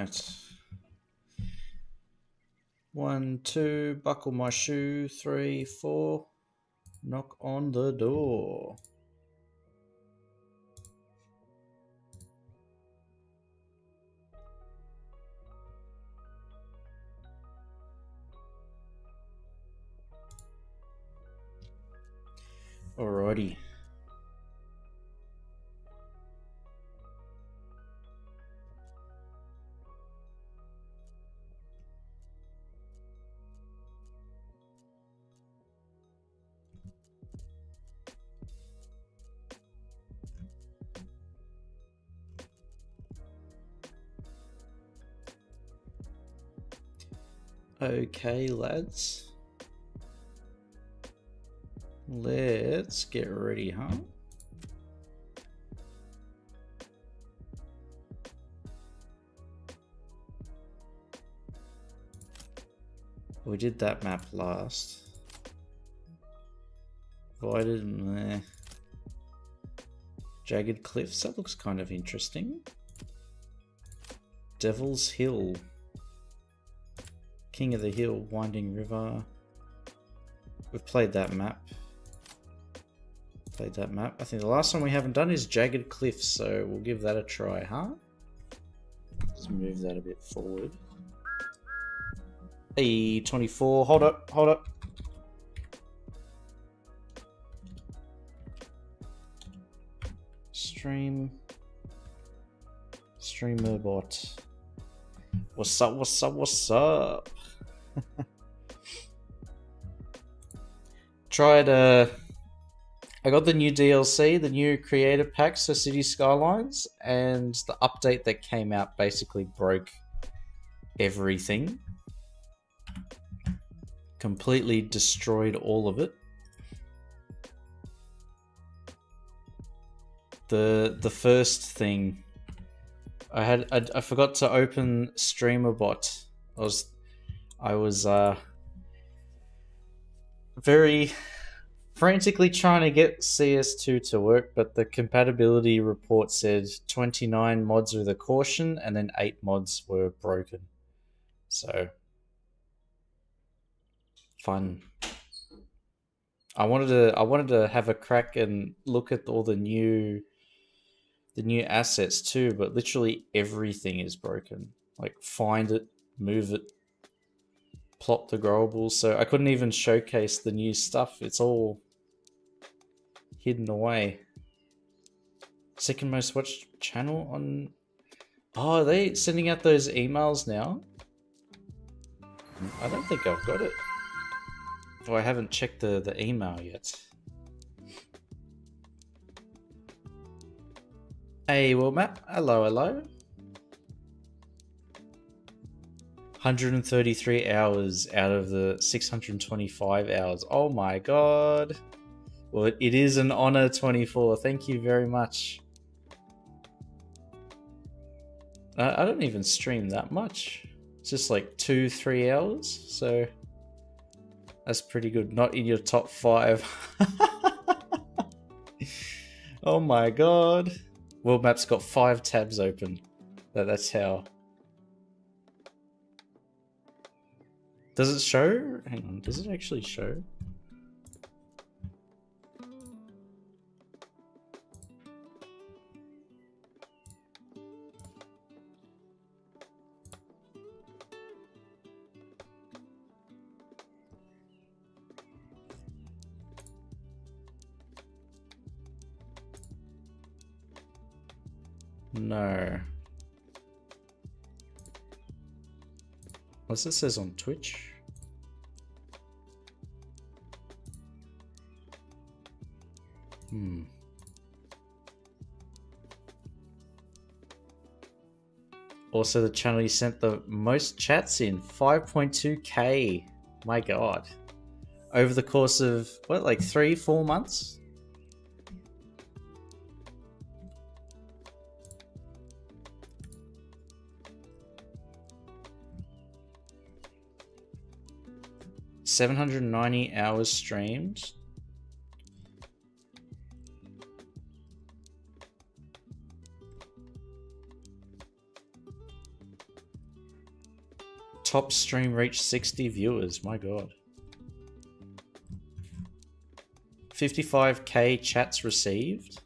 Alright. 1, 2, buckle my shoe. 3, 4, knock on the door. Alrighty. Okay, lads. Let's get ready, huh? We did that map last. Voided, meh. Jagged Cliffs, that looks kind of interesting. Devil's Hill. King of the Hill, Winding River. We've played that map. I think the last one we haven't done is Jagged Cliffs, so we'll give that a try, huh? Let's move that a bit forward. Hey, 24, hold up. Streamer bot. What's up? I got the new DLC, the new creator packs for City Skylines, and the update that came out basically broke everything. Completely destroyed all of it. The first thing I forgot to open StreamerBot. I was very frantically trying to get CS2 to work, but the compatibility report said 29 mods with a caution and then 8 mods were broken. So fun. I wanted to have a crack and look at all the new assets too, but literally everything is broken. Like find it, move it, plot the growables. So I couldn't even showcase the new stuff. It's all hidden away. Second most watched channel on... Oh, are they sending out those emails now? I don't think I've got it. Oh, I haven't checked the email yet. Hey, well, Matt. Hello. 133 hours out of the 625 hours. Oh my god. Well, it is an honor, 24. Thank you very much. I don't even stream that much. It's just like 2-3 hours. So that's pretty good. Not in your top 5. Oh my god. World Map's got 5 tabs open. That's how. Does it show? Hang on, does it actually show? No. What's this says on Twitch? Also, the channel you sent the most chats in, 5.2k. My god. Over the course of, what, like 3-4 months? $790 hours streamed. Top stream reached 60 viewers. My god. 55k chats received.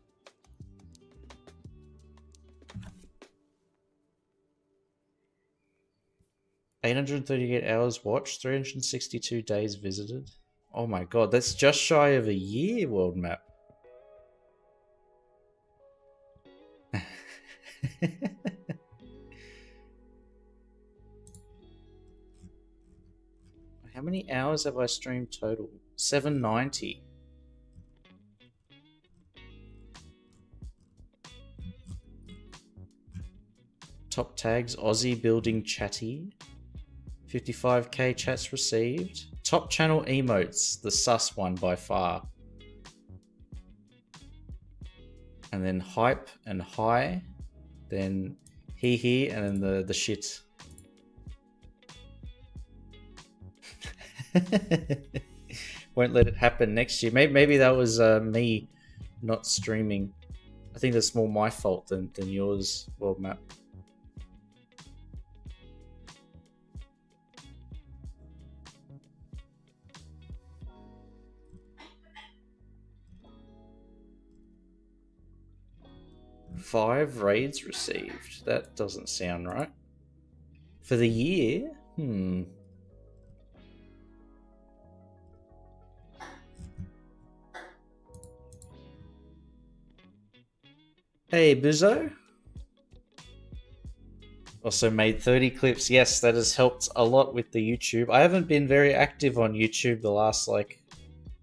$838 hours watched, 362 days visited. Oh my god, that's just shy of a year, world map. How many hours have I streamed total? 790. Top tags, Aussie building chatty. 55k chats received. Top channel emotes, the sus one by far. And then hype and high. Then he and then the shit. Won't let it happen next year. Maybe that was me not streaming. I think that's more my fault than yours, world map. Five raids received. That doesn't sound right. For the year? Hey, Bizzo. Also made 30 clips. Yes, that has helped a lot with the YouTube. I haven't been very active on YouTube the last like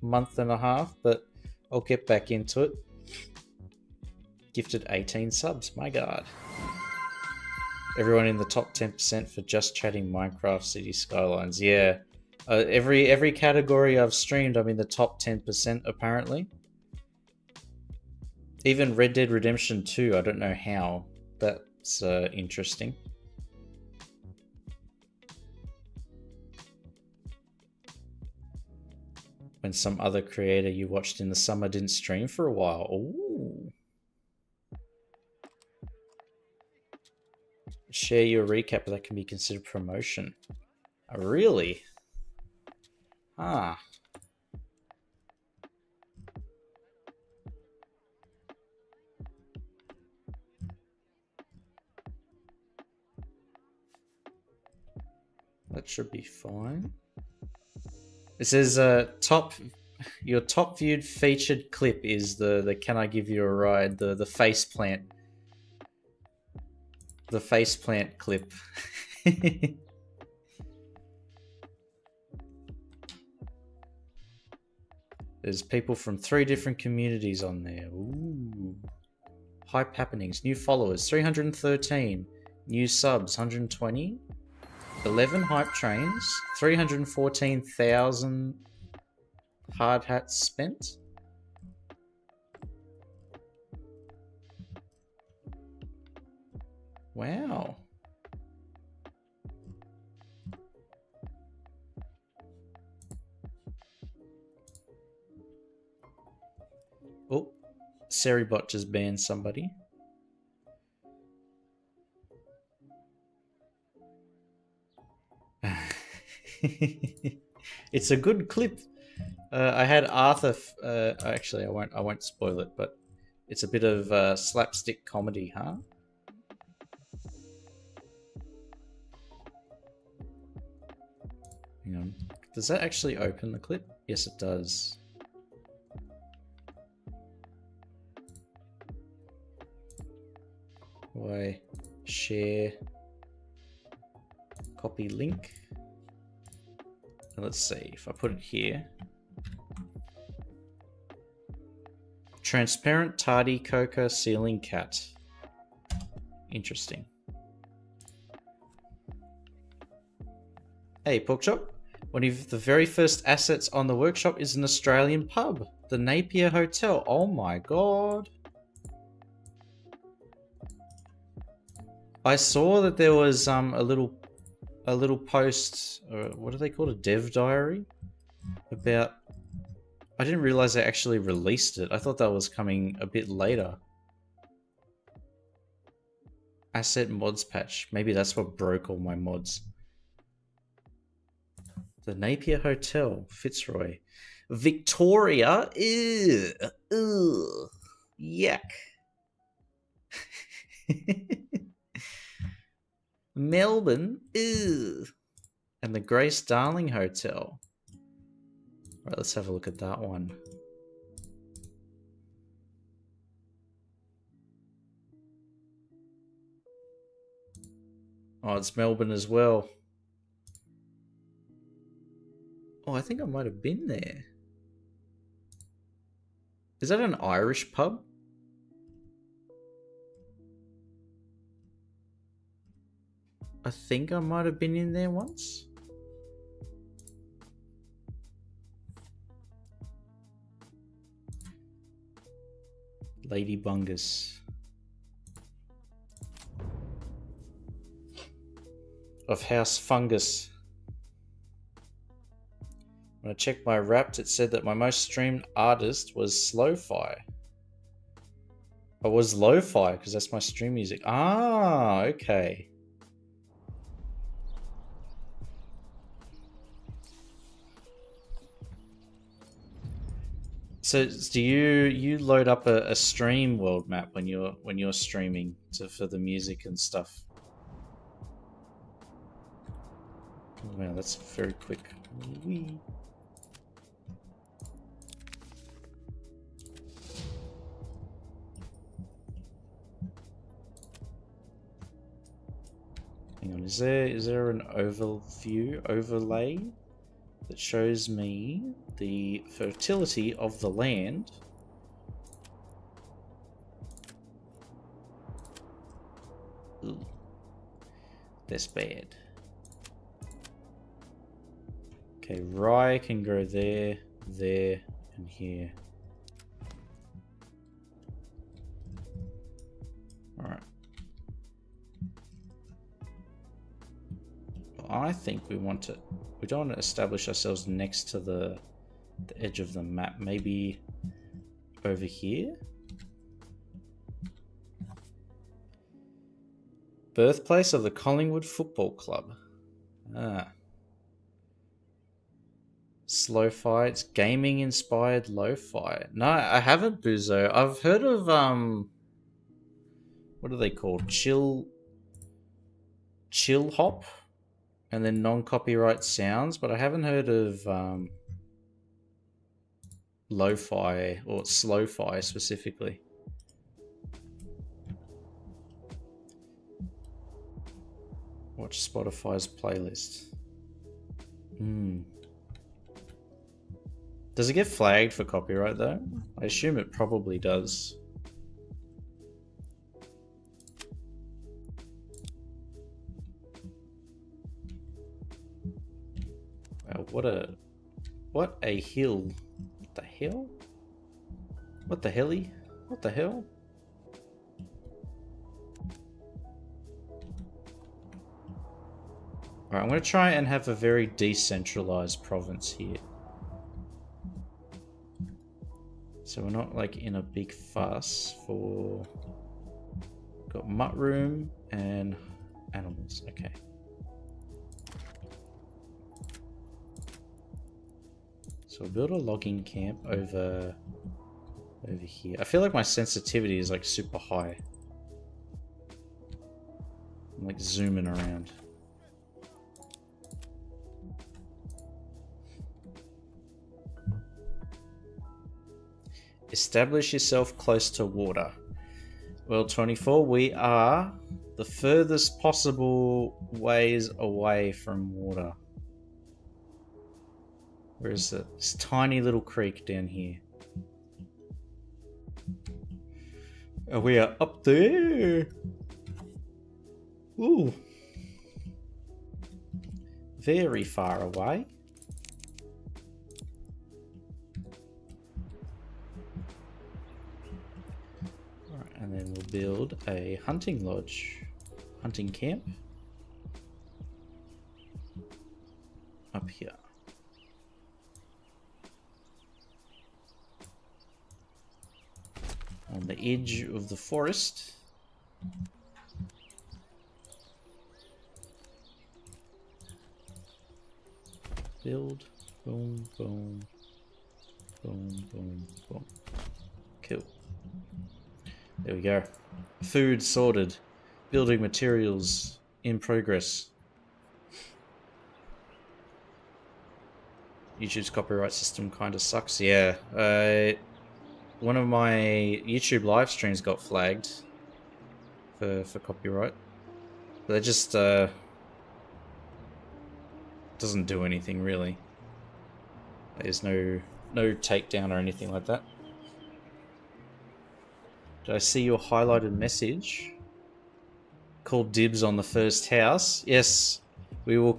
month and a half, but I'll get back into it. Gifted 18 subs, my god. Everyone in the top 10% for just chatting Minecraft City Skylines. Yeah. Every category I've streamed, I'm in the top 10% apparently. Even Red Dead Redemption 2, I don't know how. That's interesting. When some other creator you watched in the summer didn't stream for a while. Ooh. Share your recap, but that can be considered promotion. Oh, really? Ah. That should be fine. It says your top viewed featured clip is the Can I Give You a Ride, the face plant. The faceplant clip. There's people from 3 different communities on there. Ooh. Hype happenings. New followers, 313. New subs, 120. 11 hype trains. 314,000 hard hats spent. Wow. Oh, Seribot just banned somebody. It's a good clip. I had Arthur. Actually, I won't spoil it, but it's a bit of slapstick comedy, huh? Hang on. Does that actually open the clip? Yes, it does. Why share, copy link. And let's see if I put it here. Transparent tardy coca ceiling cat. Interesting. Hey, Porkchop. One of the very first assets on the workshop is an Australian pub, the Napier Hotel. Oh my god. I saw that there was a little post, what do they call it, a dev diary, about. I didn't realize they actually released it. I thought that was coming a bit later. Asset mods patch. Maybe that's what broke all my mods. The Napier Hotel, Fitzroy. Victoria, ew, ugh, yuck. Melbourne, ew. And the Grace Darling Hotel. Alright, let's have a look at that one. Oh, it's Melbourne as well. Oh, I think I might have been there. Is that an Irish pub? I think I might have been in there once. Lady Bungus. Of House Fungus. When I checked my Wrapped, it said that my most streamed artist was Slow-Fi. I was Lo-Fi because that's my stream music. Ah, okay. So do you load up a stream world map when you're streaming for the music and stuff? Oh, wow, that's very quick. Whee. Hang on, is there an overlay that shows me the fertility of the land? Ooh, that's bad. Okay, rye can grow there, there, and here. Alright. I think we don't want to establish ourselves next to the edge of the map. Maybe over here? Birthplace of the Collingwood Football Club. Ah. Slow-fi. It's gaming inspired lo-fi. No, I haven't, Buzo. I've heard of what are they called? Chill hop, and then non-copyright sounds, but I haven't heard of lo-fi or slow-fi specifically. Watch Spotify's playlist. Does it get flagged for copyright though? I assume it probably does. Wow, what a hill. What the hell? What the helly? What the hell? Alright, I'm going to try and have a very decentralized province here. So we're not like in a big fuss for... Got mutt room and animals, okay. So we'll build a logging camp over here. I feel like my sensitivity is like super high. I'm like zooming around. Establish yourself close to water. Well, 24, we are the furthest possible ways away from water. Where is it? This tiny little creek down here. Oh, we are up there. Ooh. Very far away. Alright, and then we'll build a hunting lodge. Hunting camp. Up here. On the edge of the forest. Build. Boom, boom. Boom, boom, boom. Cool. There we go. Food sorted. Building materials in progress. YouTube's copyright system kind of sucks. Yeah. One of my YouTube live streams got flagged for copyright. But it just doesn't do anything really. There's no takedown or anything like that. Did I see your highlighted message? Called dibs on the first house. Yes, we'll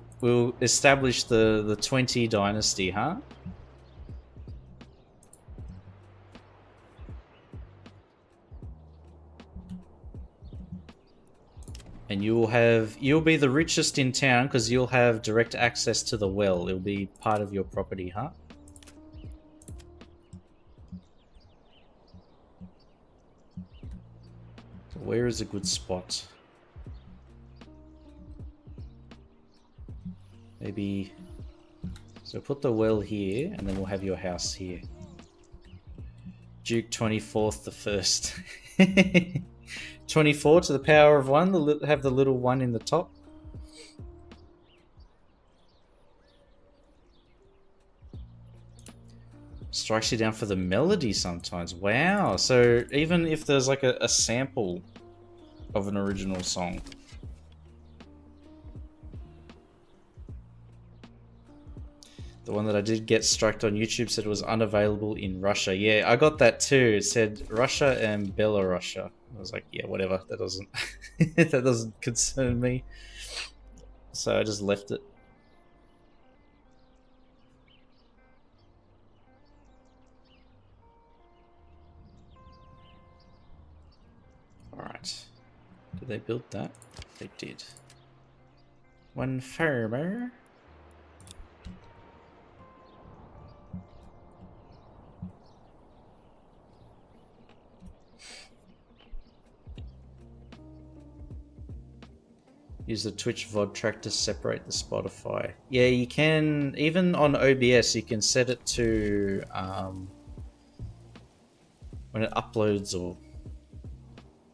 establish the 20 dynasty, huh? And you'll be the richest in town because you'll have direct access to the well. It'll be part of your property, huh? So where is a good spot? Maybe, so put the well here, and then we'll have your house here. Duke 24th the 1st. 24 to the power of 1, have the little 1 in the top. Strikes you down for the melody sometimes. Wow, so even if there's like a sample of an original song. The one that I did get struck on YouTube said it was unavailable in Russia. Yeah, I got that too. It said Russia and Belarus. I was like, yeah, whatever. That doesn't that doesn't concern me. So I just left it. Alright. Did they build that? They did. One farmer. Use the Twitch VOD track to separate the Spotify. Yeah, you can, even on OBS, you can set it to when it uploads or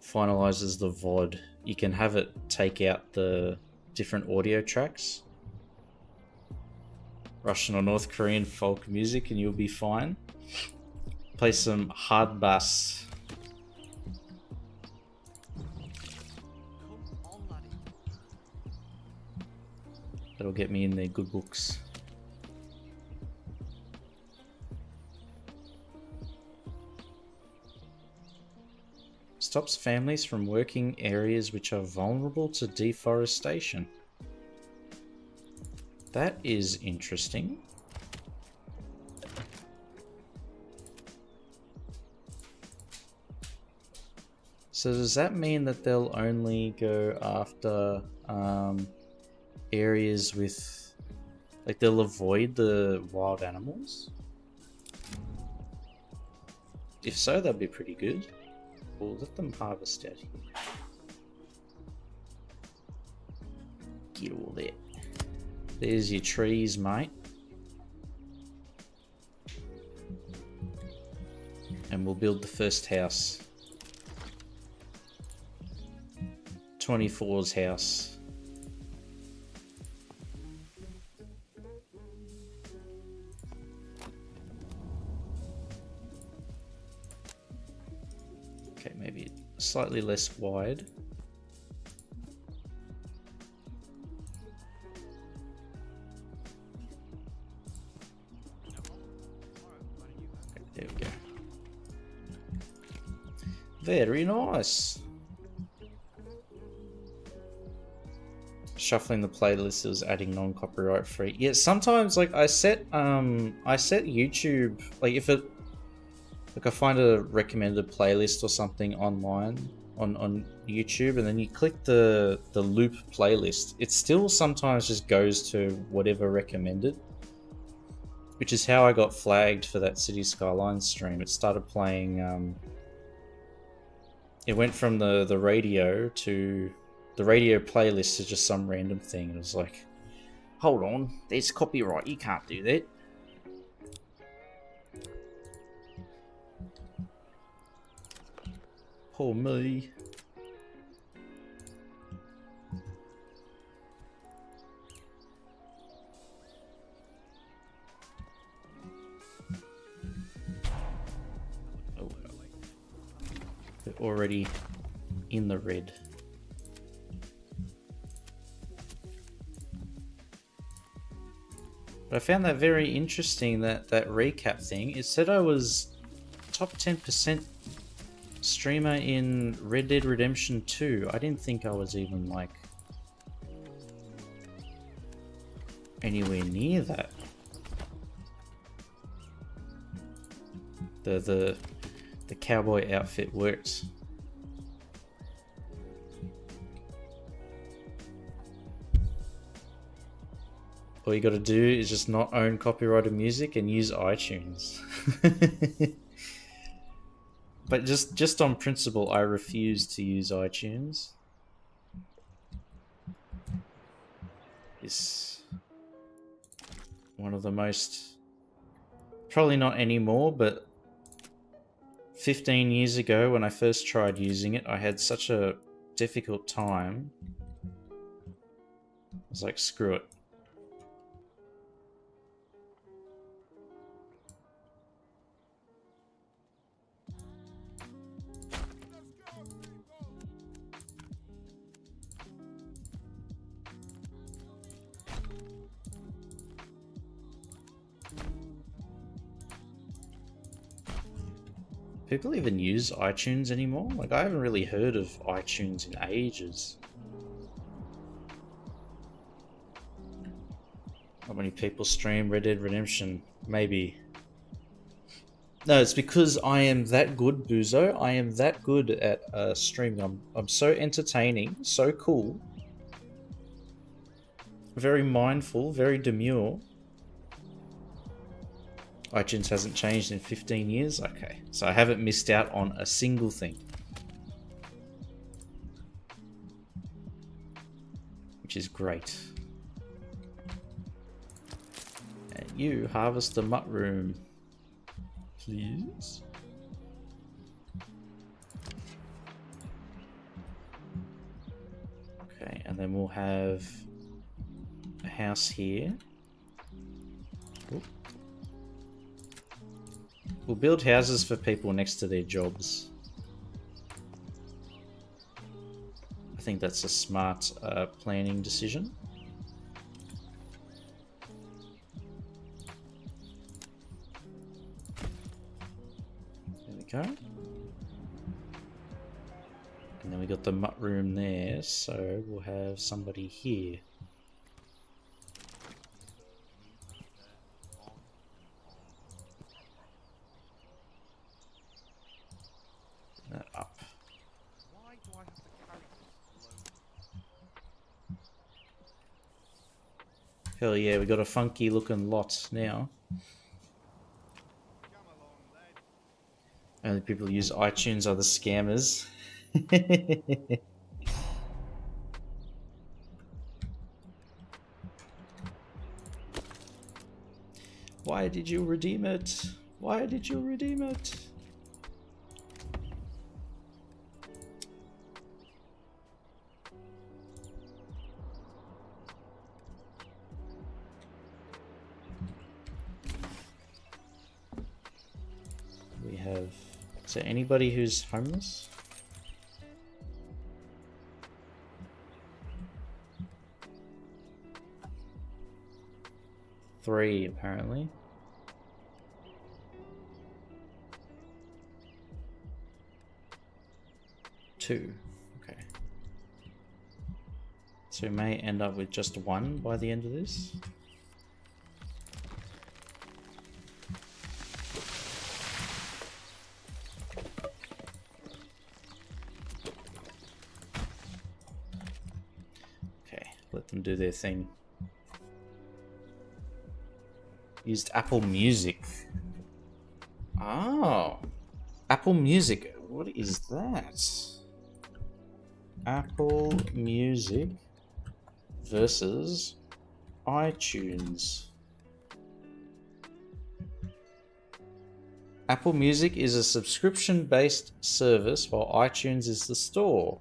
finalizes the VOD, you can have it take out the different audio tracks. Russian or North Korean folk music and you'll be fine. Play some hard bass. That'll get me in their good books. Stops families from working areas which are vulnerable to deforestation. That is interesting. So does that mean that they'll only go after areas with, like, they'll avoid the wild animals? If so, that'd be pretty good. We'll let them harvest out here. Get all that. There's your trees, mate. And we'll build the first house. 24's house. Okay, maybe slightly less wide. Okay, there we go. Very nice. Shuffling the playlist is adding non-copyright free. Yeah, sometimes like I set YouTube, like if it, like I find a recommended playlist or something online on YouTube and then you click the loop playlist, it still sometimes just goes to whatever recommended, which is how I got flagged for that City Skylines stream. It started playing, it went from the radio to the radio playlist to just some random thing. It was like, Hold on, there's copyright. You can't do that. Poor me. Oh, we're already in the red. But I found that very interesting, that recap thing. It said I was top 10% streamer in Red Dead Redemption 2. I didn't think I was even like anywhere near that. The cowboy outfit works. All you gotta do is just not own copyrighted music and use iTunes. But just on principle, I refuse to use iTunes. It's one of the most... Probably not anymore, but 15 years ago when I first tried using it, I had such a difficult time. I was like, screw it. People even use iTunes anymore? Like, I haven't really heard of iTunes in ages. How many people stream Red Dead Redemption? Maybe. No, it's because I am that good, Buzo. I am that good at streaming. I'm so entertaining, so cool. Very mindful, very demure. iTunes hasn't changed in 15 years? Okay, so I haven't missed out on a single thing. Which is great. And you harvest the mushroom, please. Okay, and then we'll have a house here. Oop. We'll build houses for people next to their jobs. I think that's a smart planning decision. There we go. And then we got the mutt room there, so we'll have somebody here. That up. Hell yeah, we got a funky looking lot now. Only people who use iTunes are the scammers. Why did you redeem it? Why did you redeem it? We have... Is there anybody who's homeless? Three, apparently. Two. Okay. So we may end up with just one by the end of this. Okay, let them do their thing. Used Apple Music. Oh, Apple Music. What is that? Apple Music versus iTunes. Apple Music is a subscription-based service, while iTunes is the store.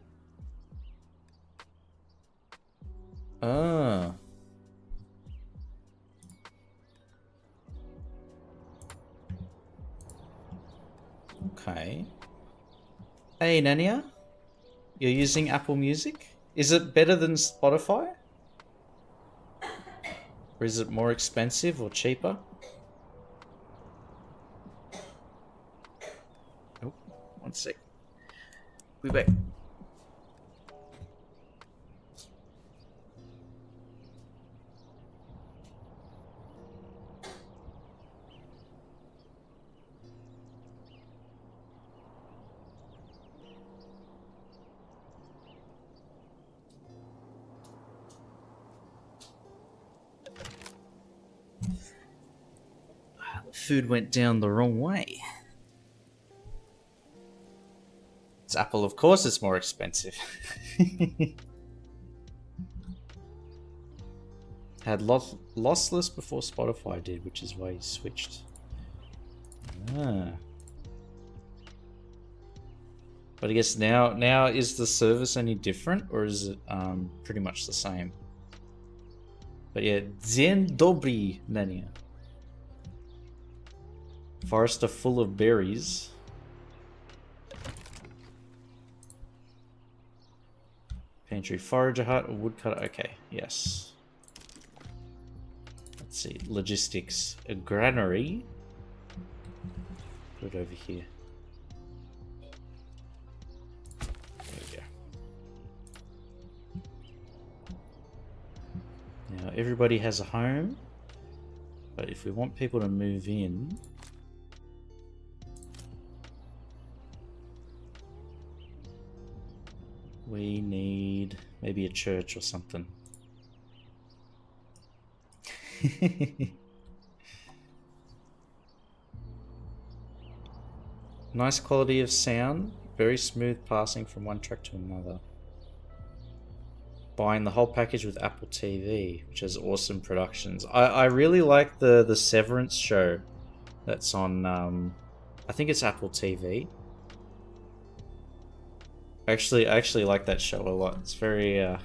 Ah. Okay. Hey, Nania? You're using Apple Music? Is it better than Spotify? Or is it more expensive or cheaper? Oh, one sec. Be back. Food went down the wrong way. It's Apple, of course it's more expensive. Had lossless before Spotify did, which is why he switched. Ah. But I guess now is the service any different, or is it pretty much the same? But yeah, Dzień dobry, Nania. Forest are full of berries. Pantry forager hut or woodcutter. Okay, yes. Let's see. Logistics. A granary. Put it over here. There we go. Now everybody has a home. But if we want people to move in, we need maybe a church or something. Nice quality of sound, very smooth passing from one track to another. Buying the whole package with Apple TV, which has awesome productions. I really like the Severance show that's on, I think it's Apple TV. I actually like that show a lot. It's very, it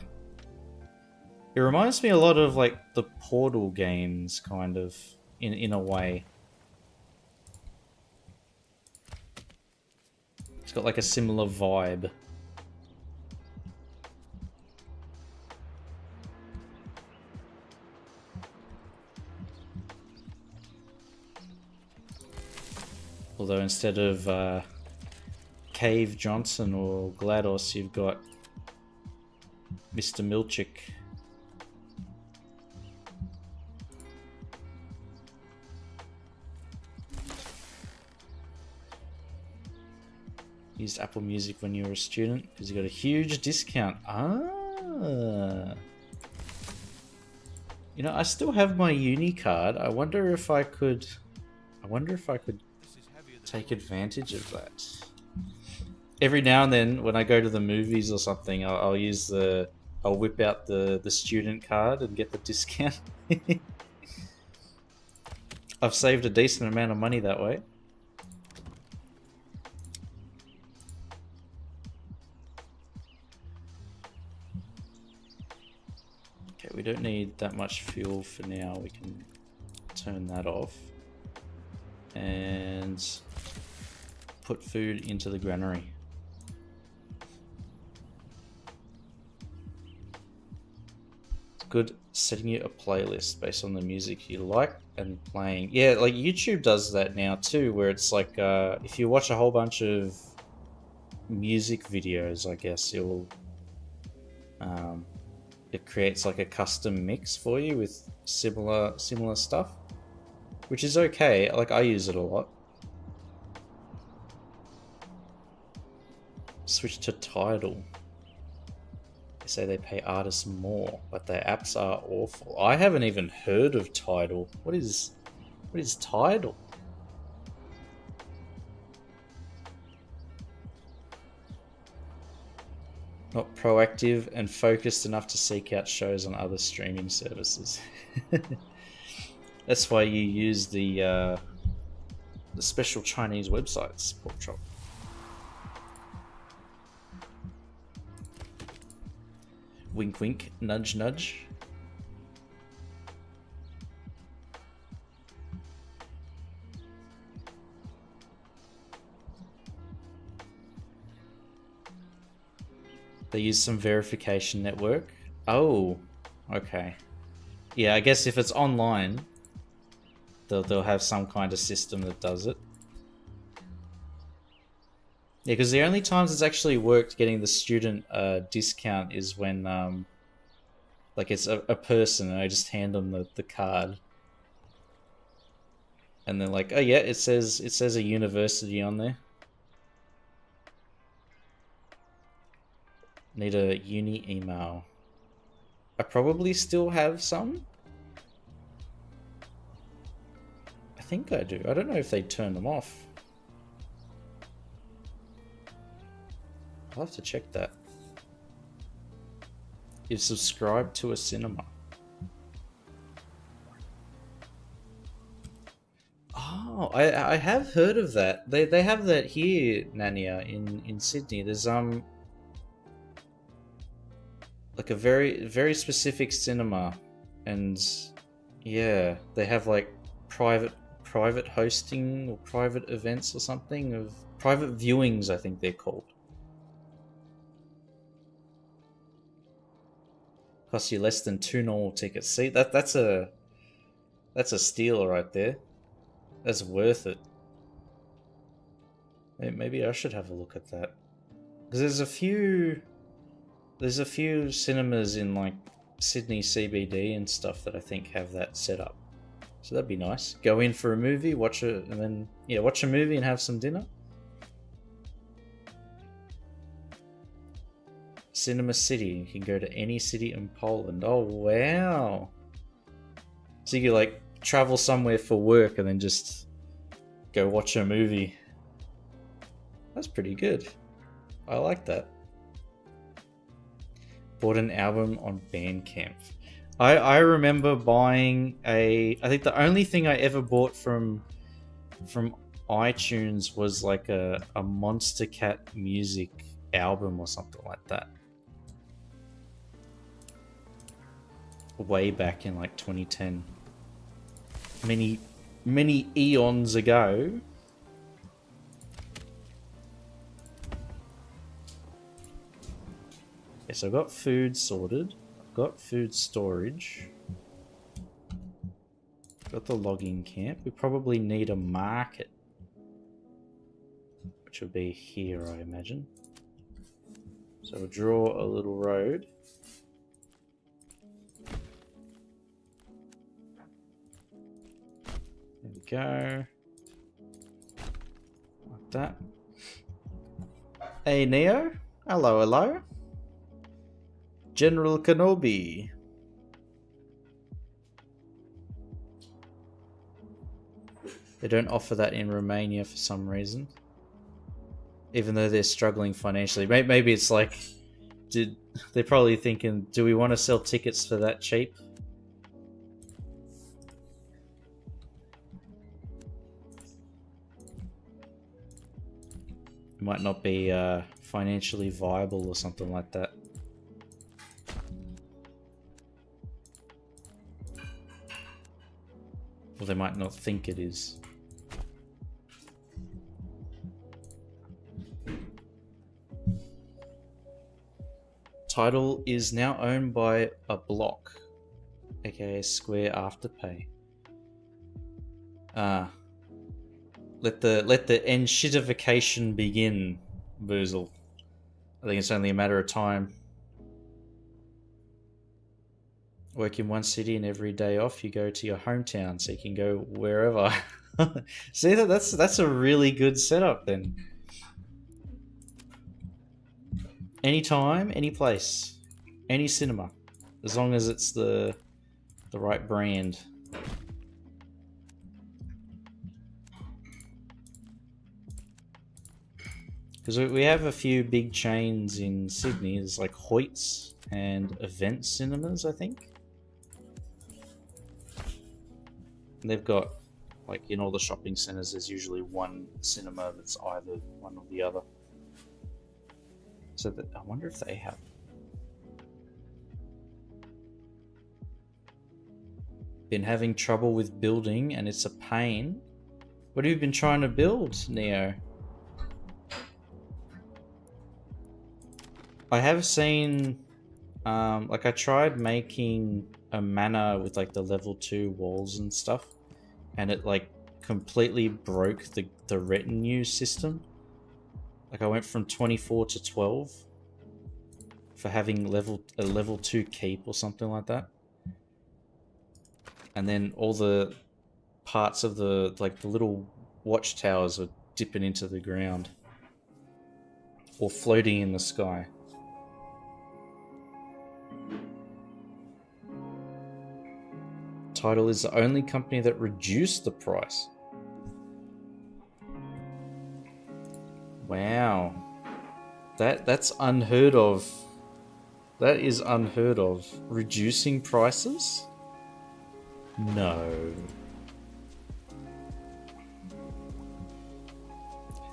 reminds me a lot of like the Portal games, kind of, in a way. It's got like a similar vibe. Although instead of Cave Johnson or GLaDOS, you've got Mr. Milchick. Used Apple Music when you were a student because you got a huge discount. Ah. You know, I still have my uni card. I wonder if I could take advantage of that. Every now and then, when I go to the movies or something, I'll whip out the student card and get the discount. I've saved a decent amount of money that way. Okay, we don't need that much fuel for now. We can turn that off and put food into the granary. Good setting you a playlist based on the music you like and playing. Yeah, like YouTube does that now too, where it's like if you watch a whole bunch of music videos, I guess it creates like a custom mix for you with similar stuff, which is okay. Like I use it a lot. Switch to Tidal. Say they pay artists more, but their apps are awful. I haven't even heard of Tidal. What is Tidal? Not proactive and focused enough to seek out shows on other streaming services. That's why you use the special Chinese websites, Pork Chop. Wink wink, nudge nudge. They use some verification network. Oh, okay. Yeah, I guess if it's online, they'll have some kind of system that does it. Yeah, because the only times it's actually worked getting the student discount is when like it's a person and I just hand them the card. And they're like, oh yeah, it says a university on there. Need a uni email. I probably still have some. I think I do. I don't know if they turn them off. I'll have to check that. You've subscribed to a cinema. Oh, I have heard of that. They have that here, Nania, in Sydney. There's like a very specific cinema, and yeah, they have like private hosting or private events or something, of private viewings, I think they're called. Cost you less than 2 normal tickets. See, that's a steal right there. That's worth it. Maybe I should have a look at that, because there's a few cinemas in like Sydney CBD and stuff that I think have that set up. So that'd be nice. Go in for a movie, watch it, and then watch a movie and have some dinner. Cinema City. You can go to any city in Poland. Oh wow! So you can like travel somewhere for work and then just go watch a movie. That's pretty good. I like that. Bought an album on Bandcamp. I remember buying I think the only thing I ever bought from iTunes was like a Monster Cat music album or something like that. Way back in like 2010. Many eons ago. Okay, so I've got food sorted. I've got food storage. Got the logging camp. We probably need a market, which will be here, I imagine. So we'll draw a little road. There we go. Like that. Hey, Neo. Hello, hello. General Kenobi. They don't offer that in Romania for some reason. Even though they're struggling financially. Maybe it's like... they're probably thinking, do we want to sell tickets for that cheap? It might not be financially viable or something like that. Or they might not think it is. Title is now owned by a block, aka Square Afterpay. Let the end-shitification begin, Boozle. I think it's only a matter of time. Work in one city and every day off you go to your hometown, so you can go wherever. See, that's a really good setup then. Anytime, any place, any cinema, as long as it's the right brand. Because we have a few big chains in Sydney. There's like Hoyts and Event Cinemas, I think. And they've got, like, in all the shopping centres, there's usually one cinema that's either one or the other. So that, I wonder if they have. Been having trouble with building and it's a pain. What have you been trying to build, Neo? I have seen, like, I tried making a manor with like the level 2 walls and stuff, and it like completely broke the retinue system. Like I went from 24 to 12 for having a level 2 keep or something like that. And then all the parts of the little watchtowers are dipping into the ground or floating in the sky. Tidal is the only company that reduced the price. Wow. That's unheard of. That is unheard of. Reducing prices? No.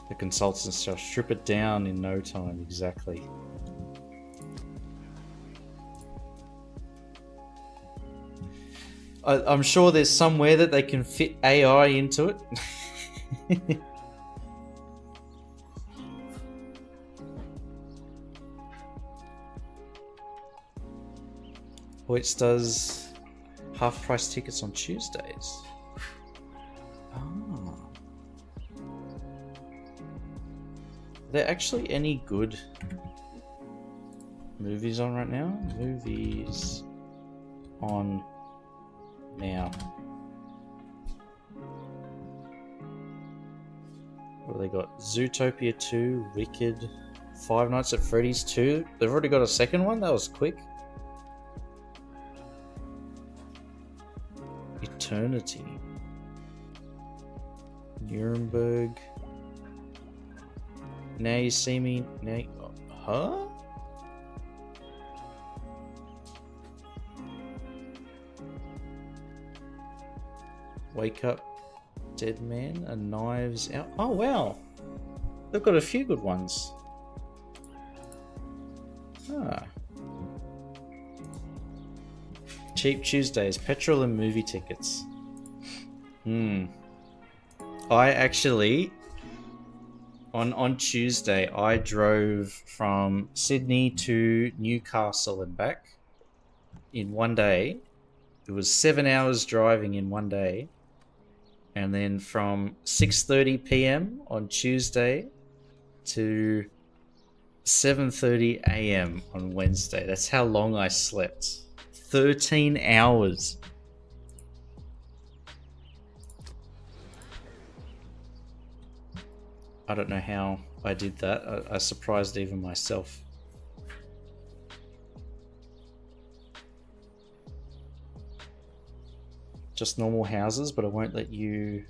The consultants shall strip it down in no time, exactly. I'm sure there's somewhere that they can fit AI into it. Which does half-price tickets on Tuesdays. Oh. Are there actually any good movies on right now? Movies on now. What have they got? Zootopia 2, Wicked, Five Nights at Freddy's 2. They've already got a second one? That was quick. Eternity. Nuremberg. Now You See Me. Now you... Huh? Wake Up, Dead Man, and Knives Out. Oh wow, they've got a few good ones. Ah. Cheap Tuesdays, petrol and movie tickets. I actually, on Tuesday, I drove from Sydney to Newcastle and back in one day. It was 7 hours driving in one day. And then from 6:30 p.m. on Tuesday to 7:30 a.m. on Wednesday. That's how long I slept. 13 hours. I don't know how I did that. I surprised even myself. Just normal houses, but I won't let you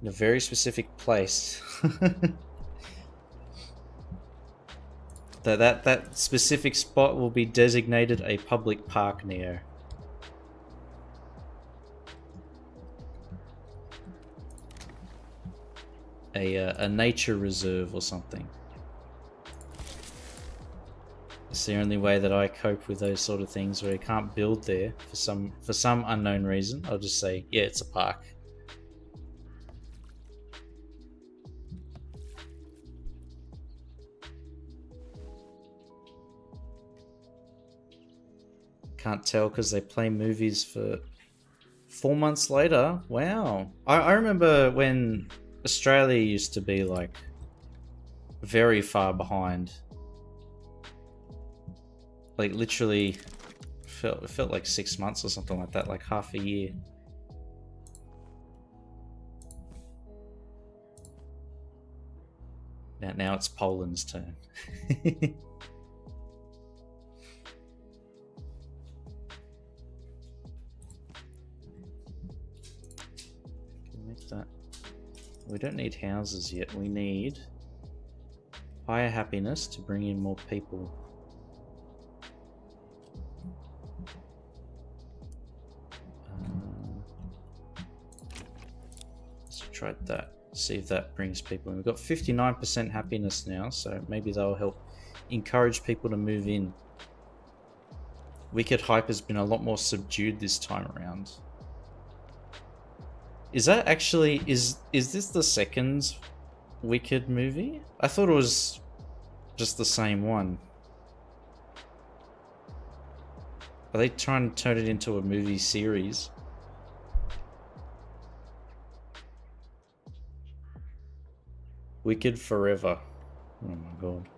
in a very specific place. that specific spot will be designated a public park, Neo. A nature reserve or something. It's the only way that I cope with those sort of things where I can't build there for some unknown reason. I'll just say, yeah, it's a park. Can't tell because they play movies for 4 months later. Wow. I remember when Australia used to be like very far behind. Like literally it felt like 6 months or something like that, like half a year. Now it's Poland's turn. Can make that. We don't need houses yet. We need Higher happiness to bring in more people. Let's try that. See if that brings people in. We've got 59% happiness now, so maybe that'll help encourage people to move in. Wicked hype has been a lot more subdued this time around. Is that actually... Is this the second Wicked movie? I thought it was just the same one. Are they trying to turn it into a movie series? Wicked Forever. Oh my god.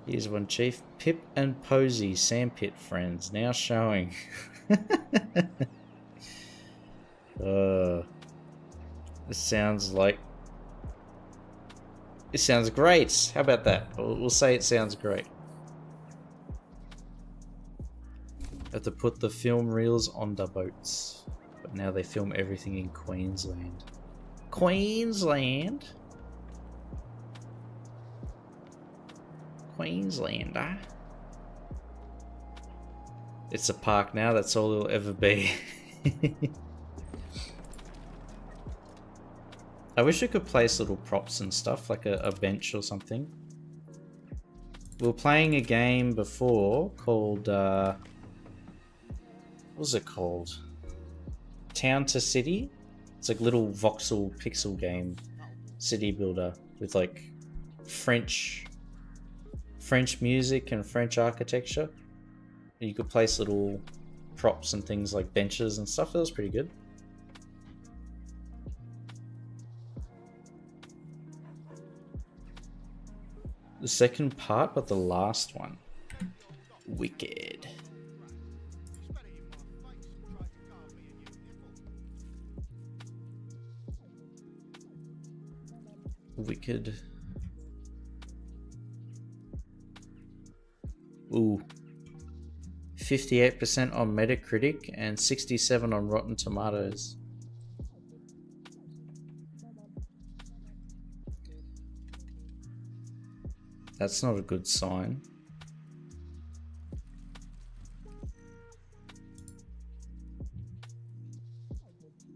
Here's one, Chief. Pip and Posy, Sandpit friends, now showing. This sounds like... It sounds great. How about that? We'll say it sounds great. Have to put the film reels on the boats. But now they film everything in Queensland. Queensland? Queenslander. It's a park now, that's all it'll ever be. I wish we could place little props and stuff, like a bench or something. We were playing a game before called, what was it called? Town to City? It's like little voxel pixel game, city builder, with like French music and French architecture. And you could place little props and things like benches and stuff. That was pretty good. The second part, but the last one. Wicked. Wicked. Ooh. 58% on Metacritic and 67 on Rotten Tomatoes. That's not a good sign.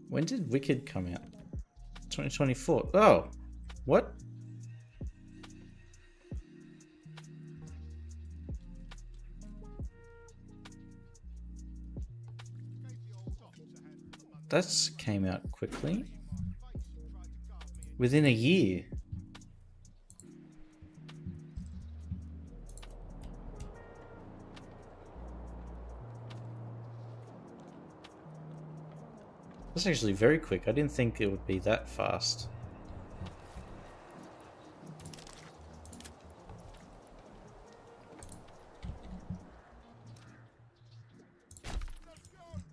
When did Wicked come out? 2024. Oh, what? That came out quickly. Within a year. That's actually very quick. I didn't think it would be that fast.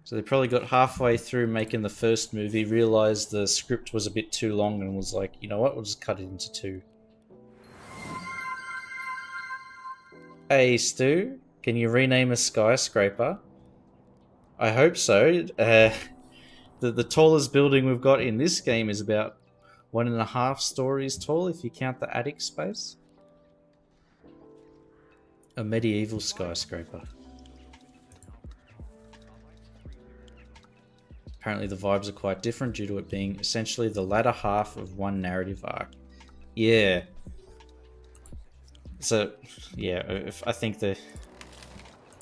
So they probably got halfway through making the first movie, realized the script was a bit too long and was like, you know what, we'll just cut it into 2. Hey Stu, can you rename a skyscraper? I hope so. The tallest building we've got in this game is about 1.5 stories tall if you count the attic space. A medieval skyscraper. Apparently the vibes are quite different due to it being essentially the latter half of one narrative arc. Yeah. So, yeah, I think they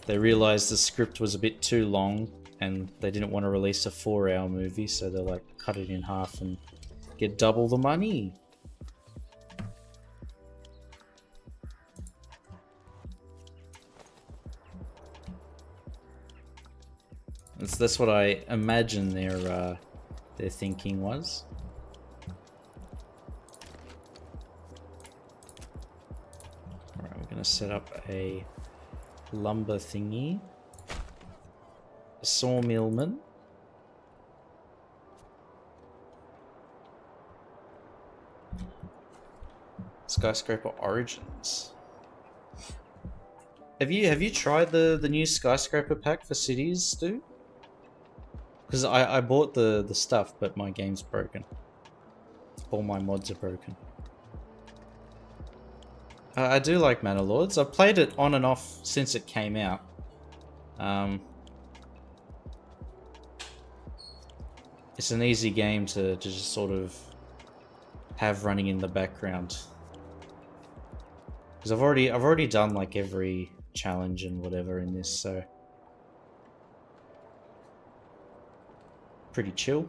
realized the script was a bit too long and they didn't want to release a 4-hour movie, so they're like, cut it in half and get double the money. That's what I imagine their thinking was. Alright, we're gonna set up a lumber thingy. A sawmillman. Skyscraper Origins. Have you tried the new skyscraper pack for cities, Stu? Because I bought the stuff, but my game's broken. All my mods are broken. I do like Manor Lords. I've played it on and off since it came out. It's an easy game to just sort of have running in the background. Because I've already done like every challenge and whatever in this, so pretty chill.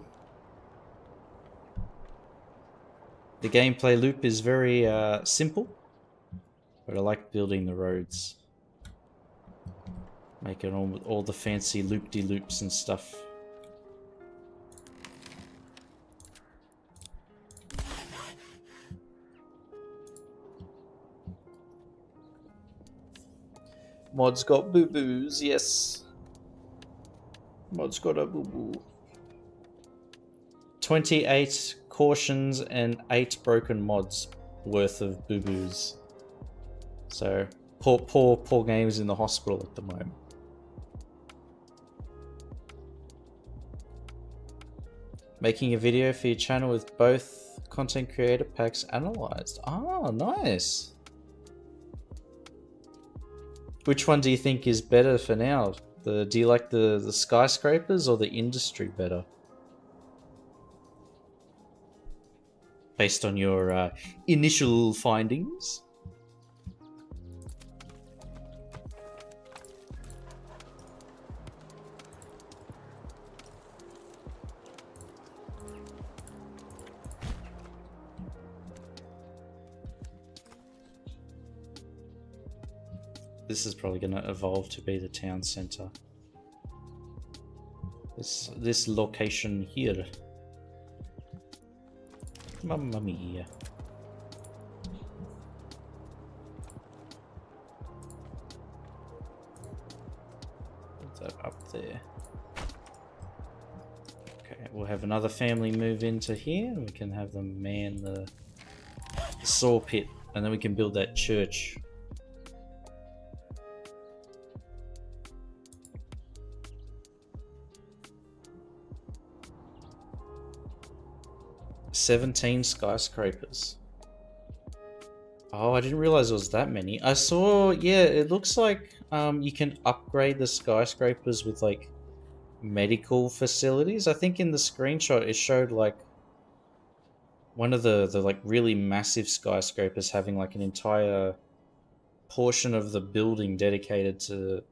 The gameplay loop is very simple, but I like building the roads, making all the fancy loop-de-loops and stuff. Mod's got boo-boos, yes. Mod's got a boo-boo. 28 cautions and 8 broken mods worth of boo-boos. So, poor games in the hospital at the moment. Making a video for your channel with both content creator packs analyzed. Ah, nice. Which one do you think is better for now? Do you like the skyscrapers or the industry better? Based on your initial findings? This is probably going to evolve to be the town center. This location here. Mamma mia. Put that up there. Okay, we'll have another family move into here, and we can have them man the saw pit, and then we can build that church. "17 skyscrapers." Oh, I didn't realize it was that many. I saw, yeah, it looks like you can upgrade the skyscrapers with like medical facilities. I think in the screenshot it showed like one of the like really massive skyscrapers having like an entire portion of the building dedicated to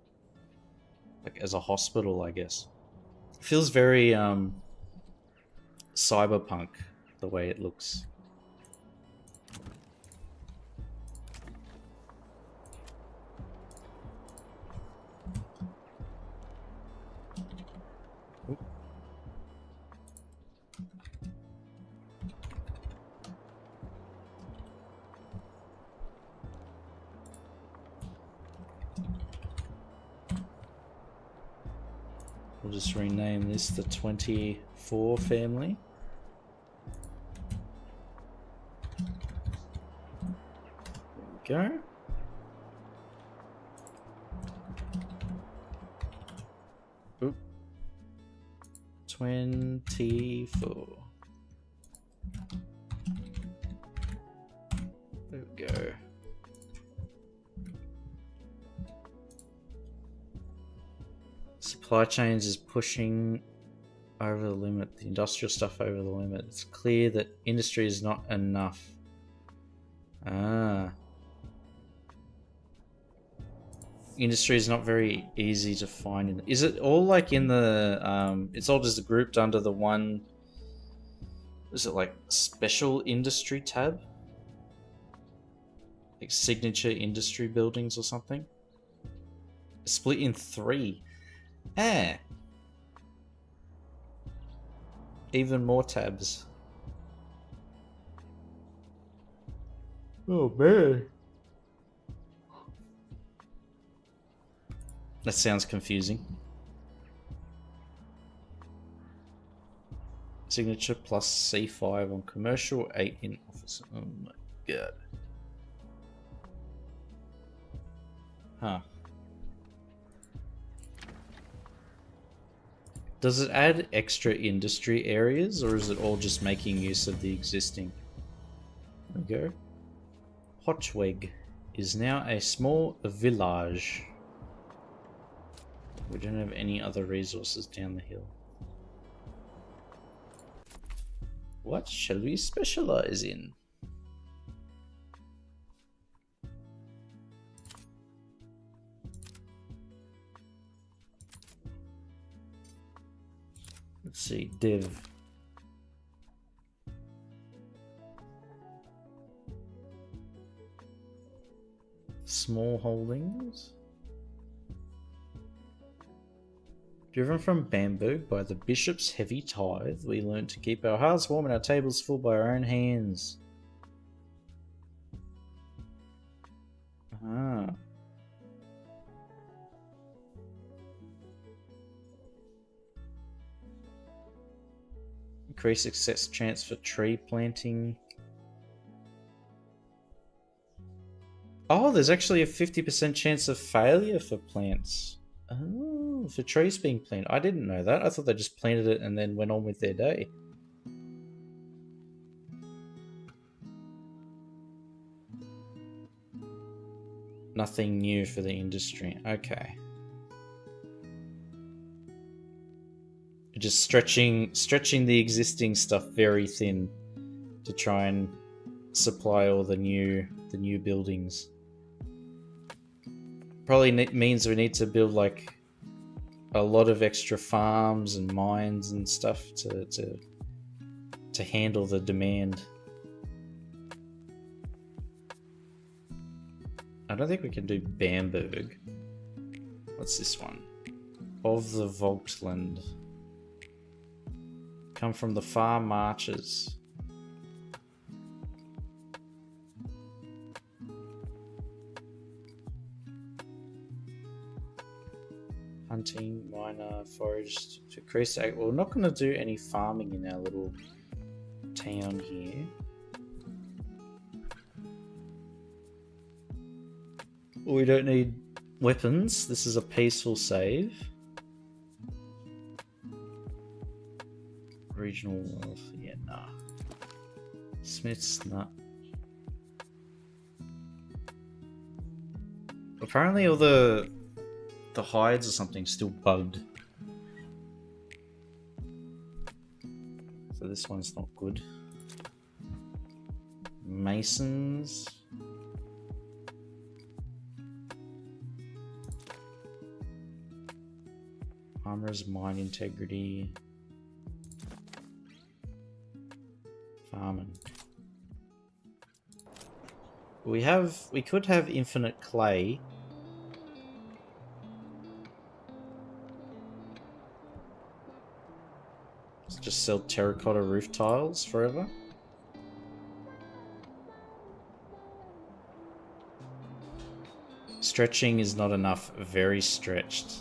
like as a hospital, I guess. It feels very cyberpunk the way it looks. We'll just rename this the 24 family. There we go. Oop. 24. There we go. Supply chains is pushing over the limit, the industrial stuff over the limit. It's clear that industry is not enough. Ah. Industry is not very easy to find. Is it all like in the, it's all just grouped under the one, is it like special industry tab? Like signature industry buildings or something? Split in 3. Ah. Even more tabs. Oh man. That sounds confusing. Signature plus C5 on commercial, 8 in office. Oh my god. Huh. Does it add extra industry areas, or is it all just making use of the existing? There we go. Hotweg is now a small village. We don't have any other resources down the hill. What shall we specialize in? Let's see, Dev. Small holdings. Driven from Bamberg by the bishop's heavy tithe, we learned to keep our hearts warm and our tables full by our own hands. Ah. Increase success chance for tree planting. Oh, there's actually a 50% chance of failure for plants. Oh, for trees being planted. I didn't know that. I thought they just planted it and then went on with their day. Nothing new for the industry. Okay. Just stretching the existing stuff very thin to try and supply all the new buildings. Probably means we need to build like a lot of extra farms and mines and stuff to handle the demand. I don't think we can do Bamberg. What's this one? Of the Volkland. Come from the far marches. Hunting, miner, forage to increase. Well, we're not going to do any farming in our little town here. We don't need weapons. This is a peaceful save. Regional wealth, yeah, nah. Smith's, nah. Apparently all the hides or something still bugged. So this one's not good. Masons. Armorer's mine integrity. Farming. We could have infinite clay. Just sell terracotta roof tiles forever. Stretching is not enough. Very stretched.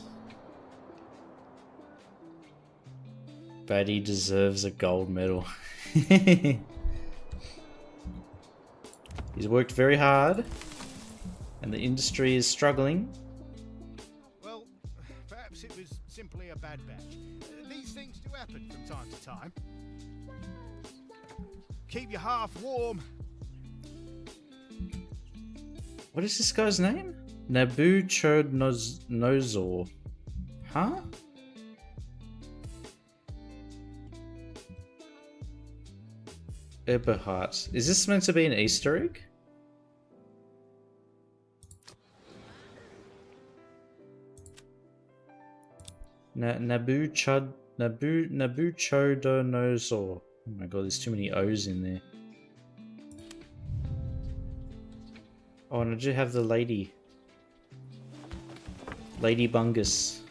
Batty deserves a gold medal. He's worked very hard, and the industry is struggling. Well, perhaps it was simply a bad batch. These things do happen from time to time. Keep your hearth warm. What is this guy's name? Nabuchodonosor. Huh? Eberhard. Is this meant to be an Easter egg? Nabuchodonosor. Oh my god, there's too many O's in there. Oh, and I do have the lady. Lady Bungus.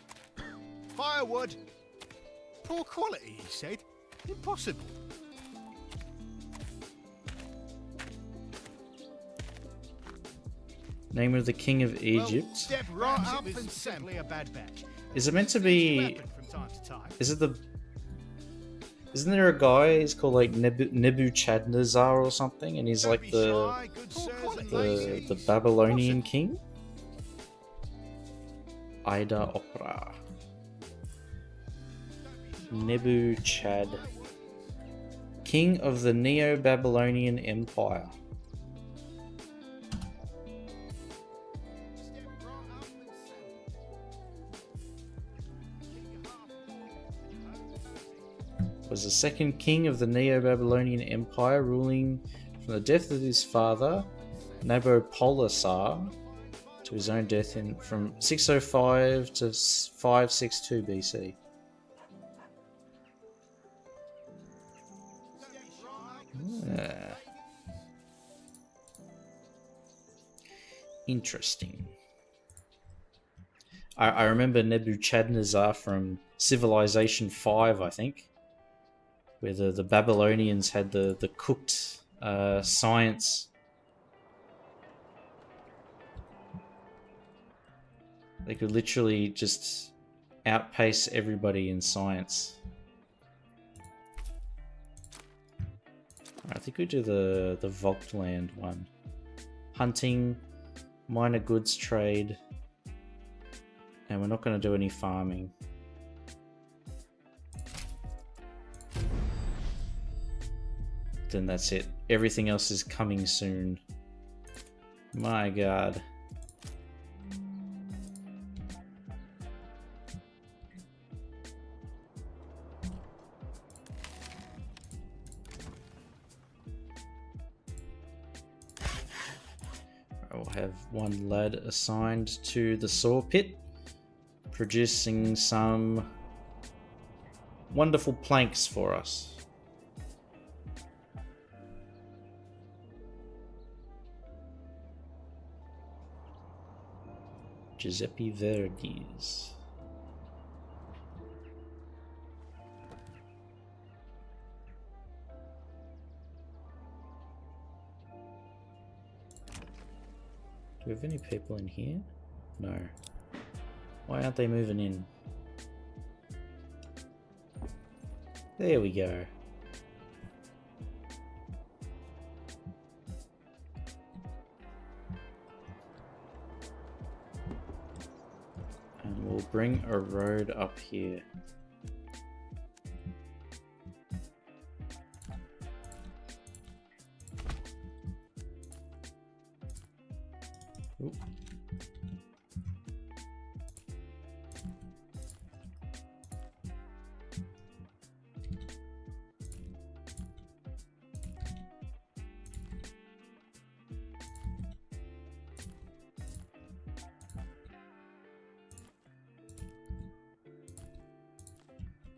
Firewood. Poor quality, he said. Impossible. Name of the King of Egypt. Well, step right up and simply a bad batch. Is it meant to be? From time to time. Is it the? Isn't there a guy? He's called like Nebuchadnezzar or something, and he's like the Babylonian king. Ida Opera. Nebuchad, king of the Neo-Babylonian Empire. Was the second king of the Neo-Babylonian Empire, ruling from the death of his father, Nabopolassar, to his own death from 605 to 562 BC. Interesting. I remember Nebuchadnezzar from Civilization 5, I think, where the Babylonians had the cooked science. They could literally just outpace everybody in science. I think we do the Volkland one. Hunting, minor goods trade, and we're not going to do any farming. Then that's it. Everything else is coming soon. My god. I will have one lad assigned to the saw pit, producing some wonderful planks for us. Giuseppe Verdi's. Do we have any people in here? No. Why aren't they moving in? There we go. And we'll bring a road up here. Oop.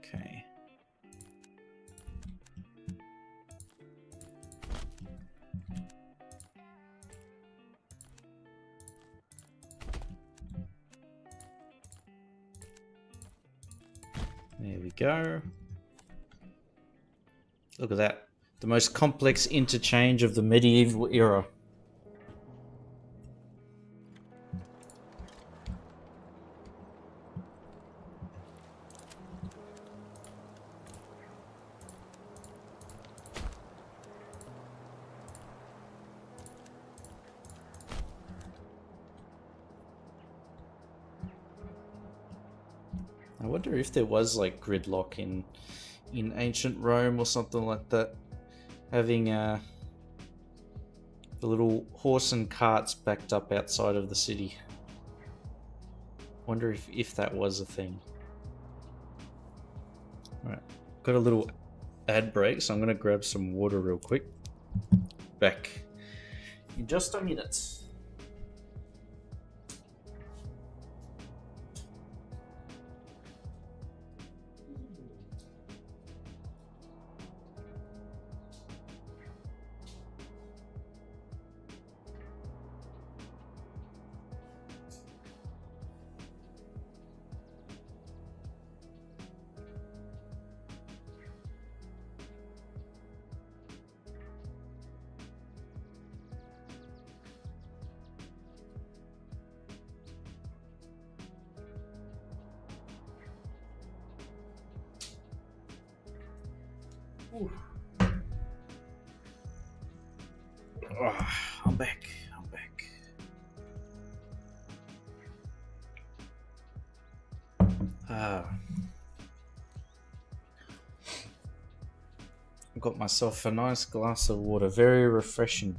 Okay. There we go. Look at that. The most complex interchange of the medieval era. I wonder if there was like gridlock in ancient Rome or something like that, having the little horse and carts backed up outside of the city. Wonder if that was a thing. Alright, got a little ad break, so I'm gonna grab some water real quick. Back in just a minute. Ooh. Oh, I'm back. Got myself a nice glass of water, very refreshing.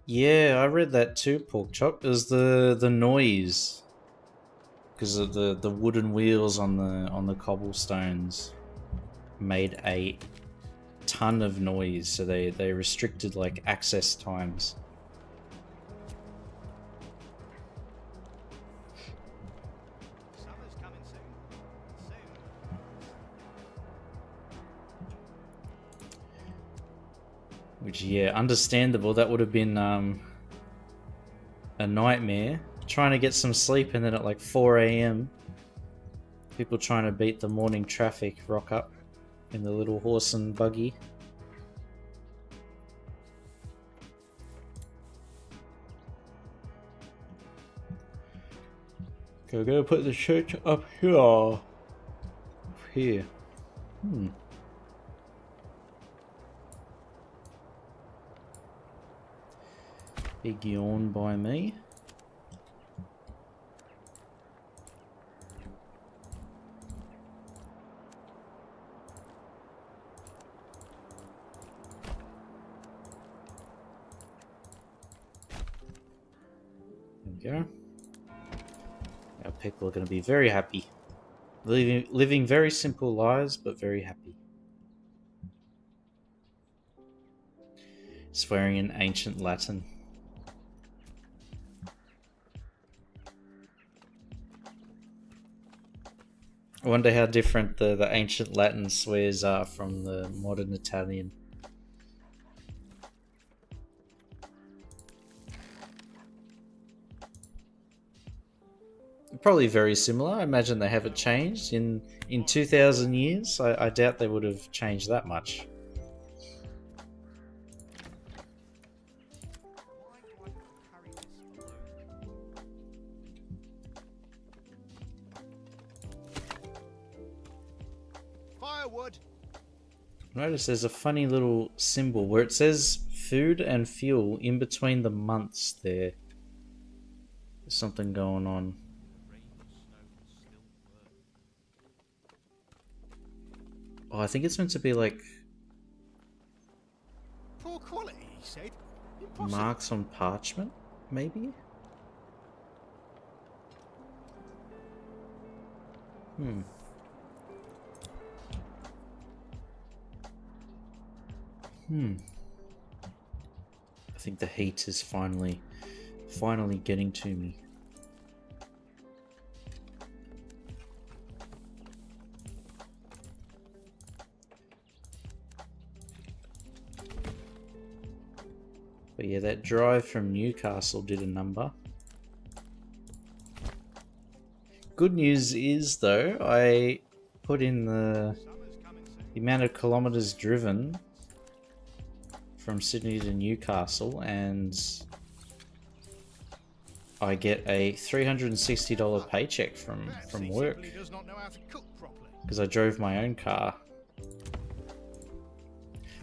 Yeah, I read that too, Pork Chop. It was the noise because of the wooden wheels on the cobblestones made a ton of noise, so they restricted like access times. Summer's coming soon. Soon. Which, yeah, understandable. That would have been a nightmare. Trying to get some sleep and then at like 4 a.m. people trying to beat the morning traffic rock up in the little horse and buggy. Okay, we're gonna put the church up here. Up here. Big yawn by me. There we go. Our people are going to be very happy. Living very simple lives, but very happy. Swearing in ancient Latin. I wonder how different the ancient Latin swears are from the modern Italian. Probably very similar. I imagine they haven't changed in 2,000 years. I doubt they would have changed that much. Firewood. Notice there's a funny little symbol where it says food and fuel in between the months there. There's something going on. Oh, I think it's meant to be like Poor quality, he said. Impossible. marks on parchment, maybe? I think the heat is finally getting to me. But yeah, that drive from Newcastle did a number. Good news is, though, I put in the amount of kilometers driven from Sydney to Newcastle, and I get a $360 paycheck from work Simply does not know how to cook properly. because I drove my own car.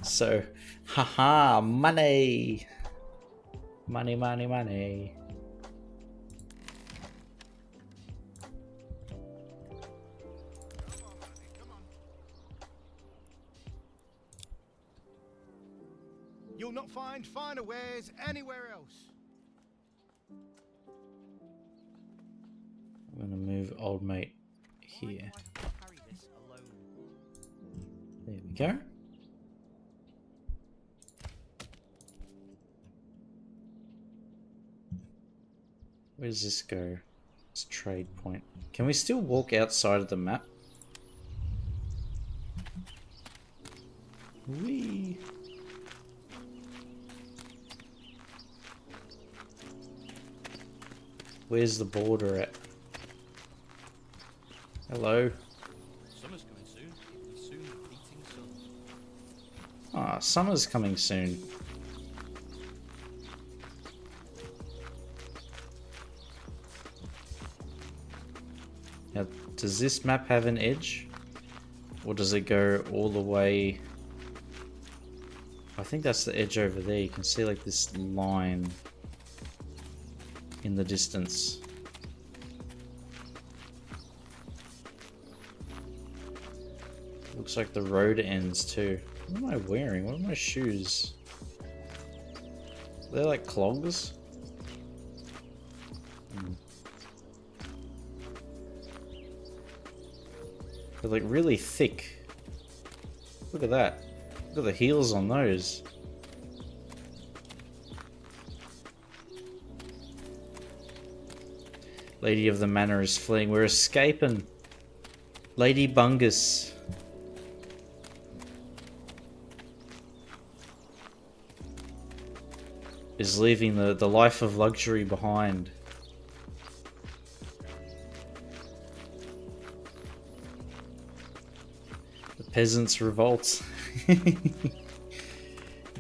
So, haha, money! Money, money, money. Come on. You'll not find finer wares anywhere else. I'm gonna move old mate here. There we go. Where does this go? It's trade point. Can we still walk outside of the map? Whee! Where's the border at? Hello. Summer's coming soon. The soon beating sun. Ah, summer's coming soon. Now, does this map have an edge? Or does it go all the way? I think that's the edge over there. You can see like this line in the distance. Looks like the road ends too. What am I wearing? What are my shoes? They're like clogs? They're like really thick. Look at that. Look at the heels on those. Lady of the Manor is fleeing. We're escaping. Lady Bungus. Is leaving the life of luxury behind. The peasants revolt.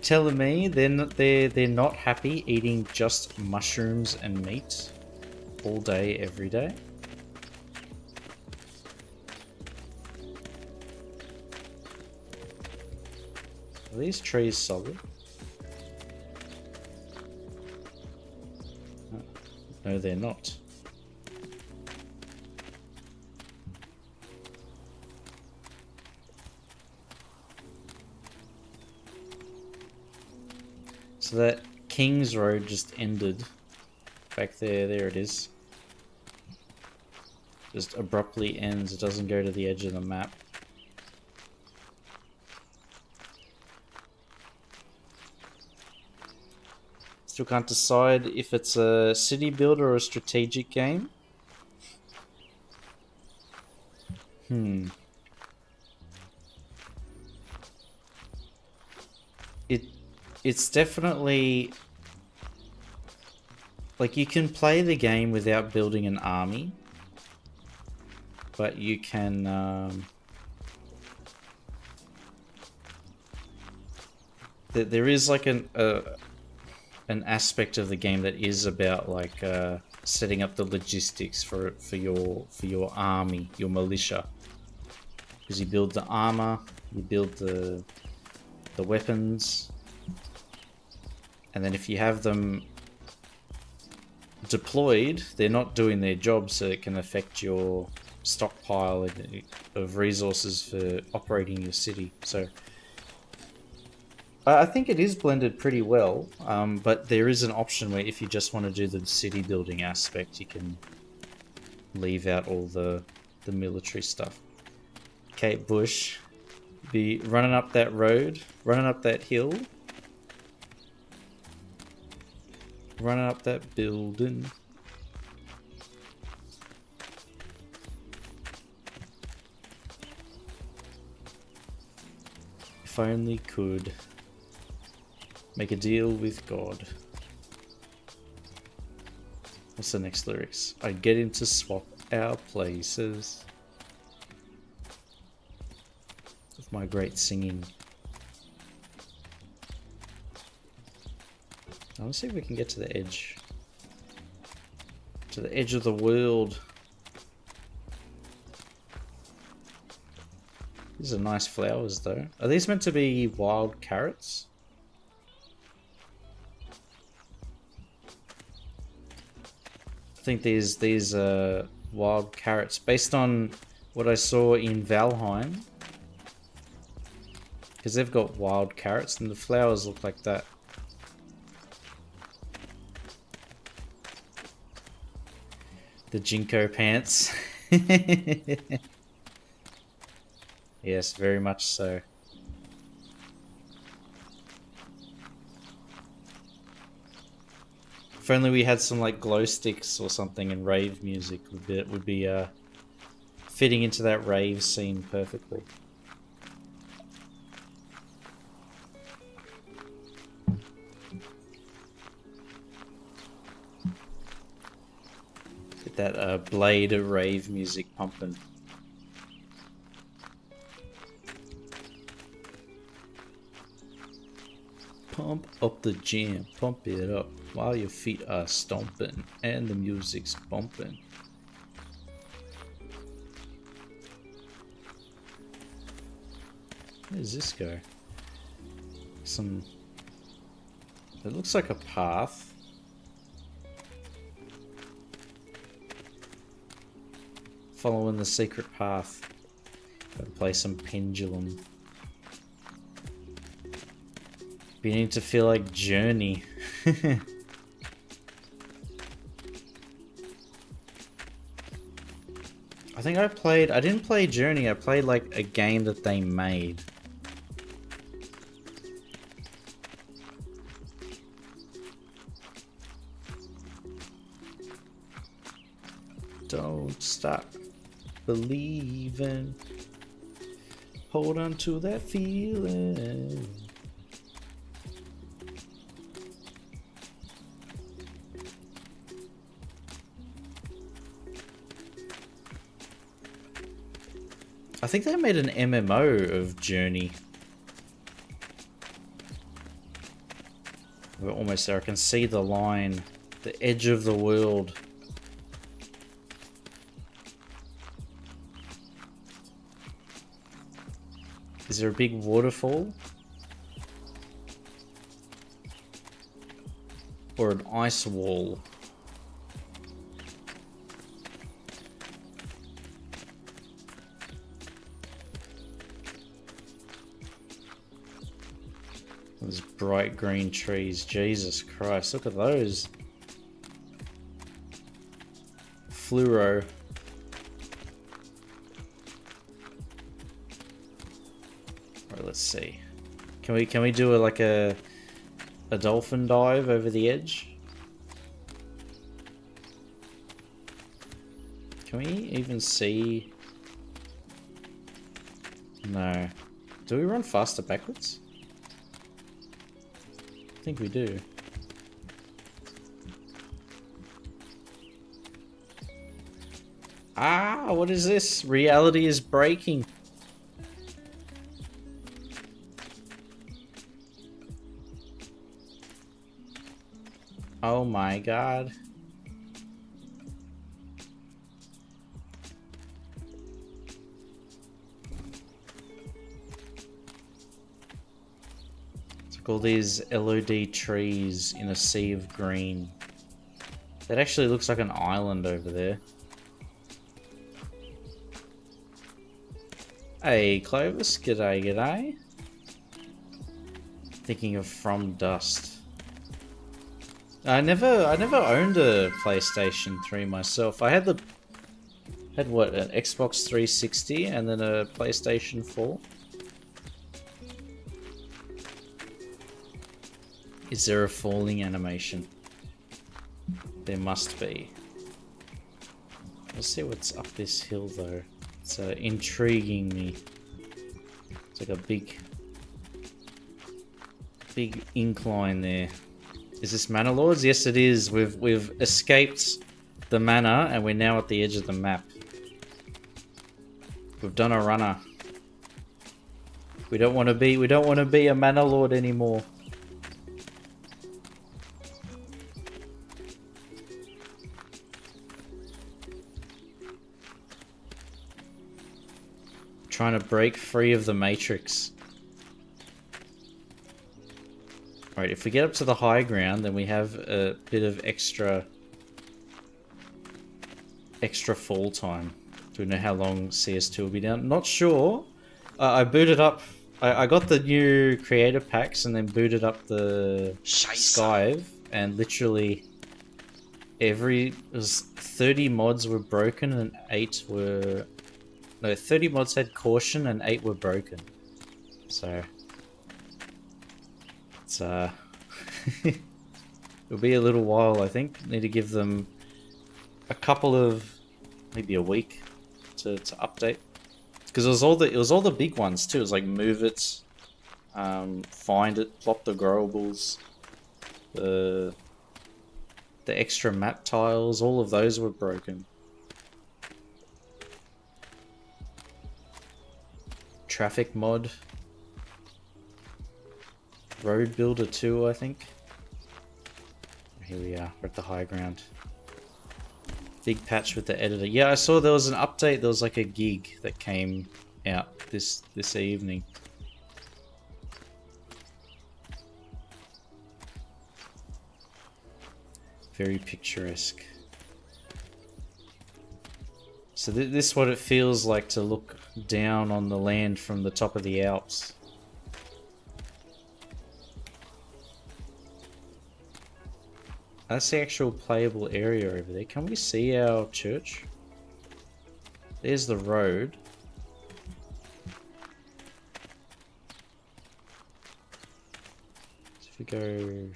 Telling me they're not happy eating just mushrooms and meat all day, every day. Are these trees solid? No, they're not. So that King's Road just ended. Back there, there it is. Just abruptly ends, it doesn't go to the edge of the map. Still can't decide if it's a city builder or a strategic game. It's definitely like you can play the game without building an army, but you can there is like an aspect of the game that is about like setting up the logistics for your army, your militia, because you build the armor, you build the weapons, and then if you have them deployed, they're not doing their job, so it can affect your stockpile of resources for operating your city. So I think it is blended pretty well, but there is an option where if you just want to do the city building aspect, you can leave out all the military stuff. Kate Bush be running up that road, running up that hill, running up that building. If I only could make a deal with God. What's the next lyrics? I'd get him to swap our places. With my great singing. I want to see if we can get to the edge. To the edge of the world. These are nice flowers though. Are these meant to be wild carrots? I think these are wild carrots based on what I saw in Valheim, because they've got wild carrots and the flowers look like that. The Jinko pants. Yes, very much so. If only we had some like glow sticks or something, and rave music would be fitting into that rave scene perfectly. Get that Blade of rave music pumping. Pump up the jam, pump it up while your feet are stomping and the music's bumping. Where does this go? It looks like a path. Following the secret path. Gotta play some Pendulum. Beginning to feel like Journey. I think I didn't play Journey, I played like a game that they made. Don't stop believing. Hold on to that feeling. I think they made an MMO of Journey. We're almost there. I can see the line, the edge of the world. Is there a big waterfall? Or an ice wall? Those bright green trees. Jesus Christ, look at those. Fluoro. Alright, let's see. Can we do a dolphin dive over the edge? Can we even see? No. Do we run faster backwards? I think we do. Ah, what is this? Reality is breaking. Oh my god. All these LOD trees in a sea of green. That actually looks like an island over there. Hey, Clovis, g'day, g'day. Thinking of From Dust. I never owned a PlayStation 3 myself. I had what, an Xbox 360 and then a PlayStation 4. Is there a falling animation? There must be. Let's see what's up this hill though. It's intriguing me. It's like a big incline there. Is this Manor Lords? Yes it is. We've escaped the manor and we're now at the edge of the map. We've done a runner. We don't want to be a Manor Lord anymore. Trying to break free of the Matrix. Alright, if we get up to the high ground, then we have a bit of extra fall time. Do we know how long CS2 will be down? Not sure. I booted up... I got the new creator packs and then booted up the Skive, and literally it was 30 mods were broken and 8 were... No, 30 mods had caution and 8 were broken. So... It's, it'll be a little while, I think. Need to give them a couple of... maybe a week to update. Because it was all the big ones too. It was like Move It, Find It, Plot the Growables, the extra map tiles, all of those were broken. Traffic mod. Road Builder 2, I think. Here we are, we're at the high ground. Big patch with the editor. Yeah, I saw there was an update, there was like a gig that came out this evening. Very picturesque. So this is what it feels like to look down on the land from the top of the Alps. That's the actual playable area over there. Can we see our church? There's the road. So if we go...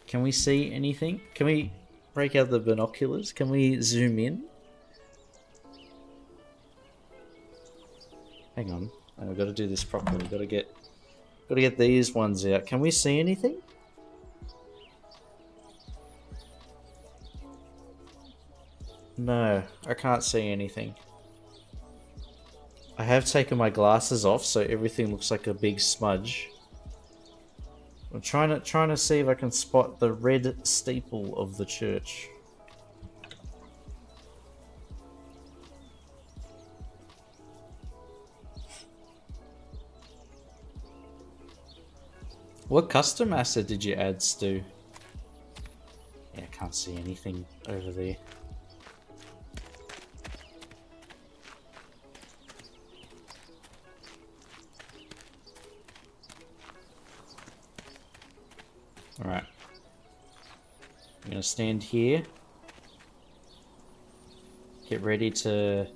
Can we see anything? Can we break out the binoculars? Can we zoom in? Hang on. I've got to do this properly. Got to get these ones out. Can we see anything? No, I can't see anything. I have taken my glasses off, so everything looks like a big smudge. I'm trying to see if I can spot the red steeple of the church. What custom asset did you add, Stu? Yeah, I can't see anything over there. Alright. I'm gonna stand here. Get ready to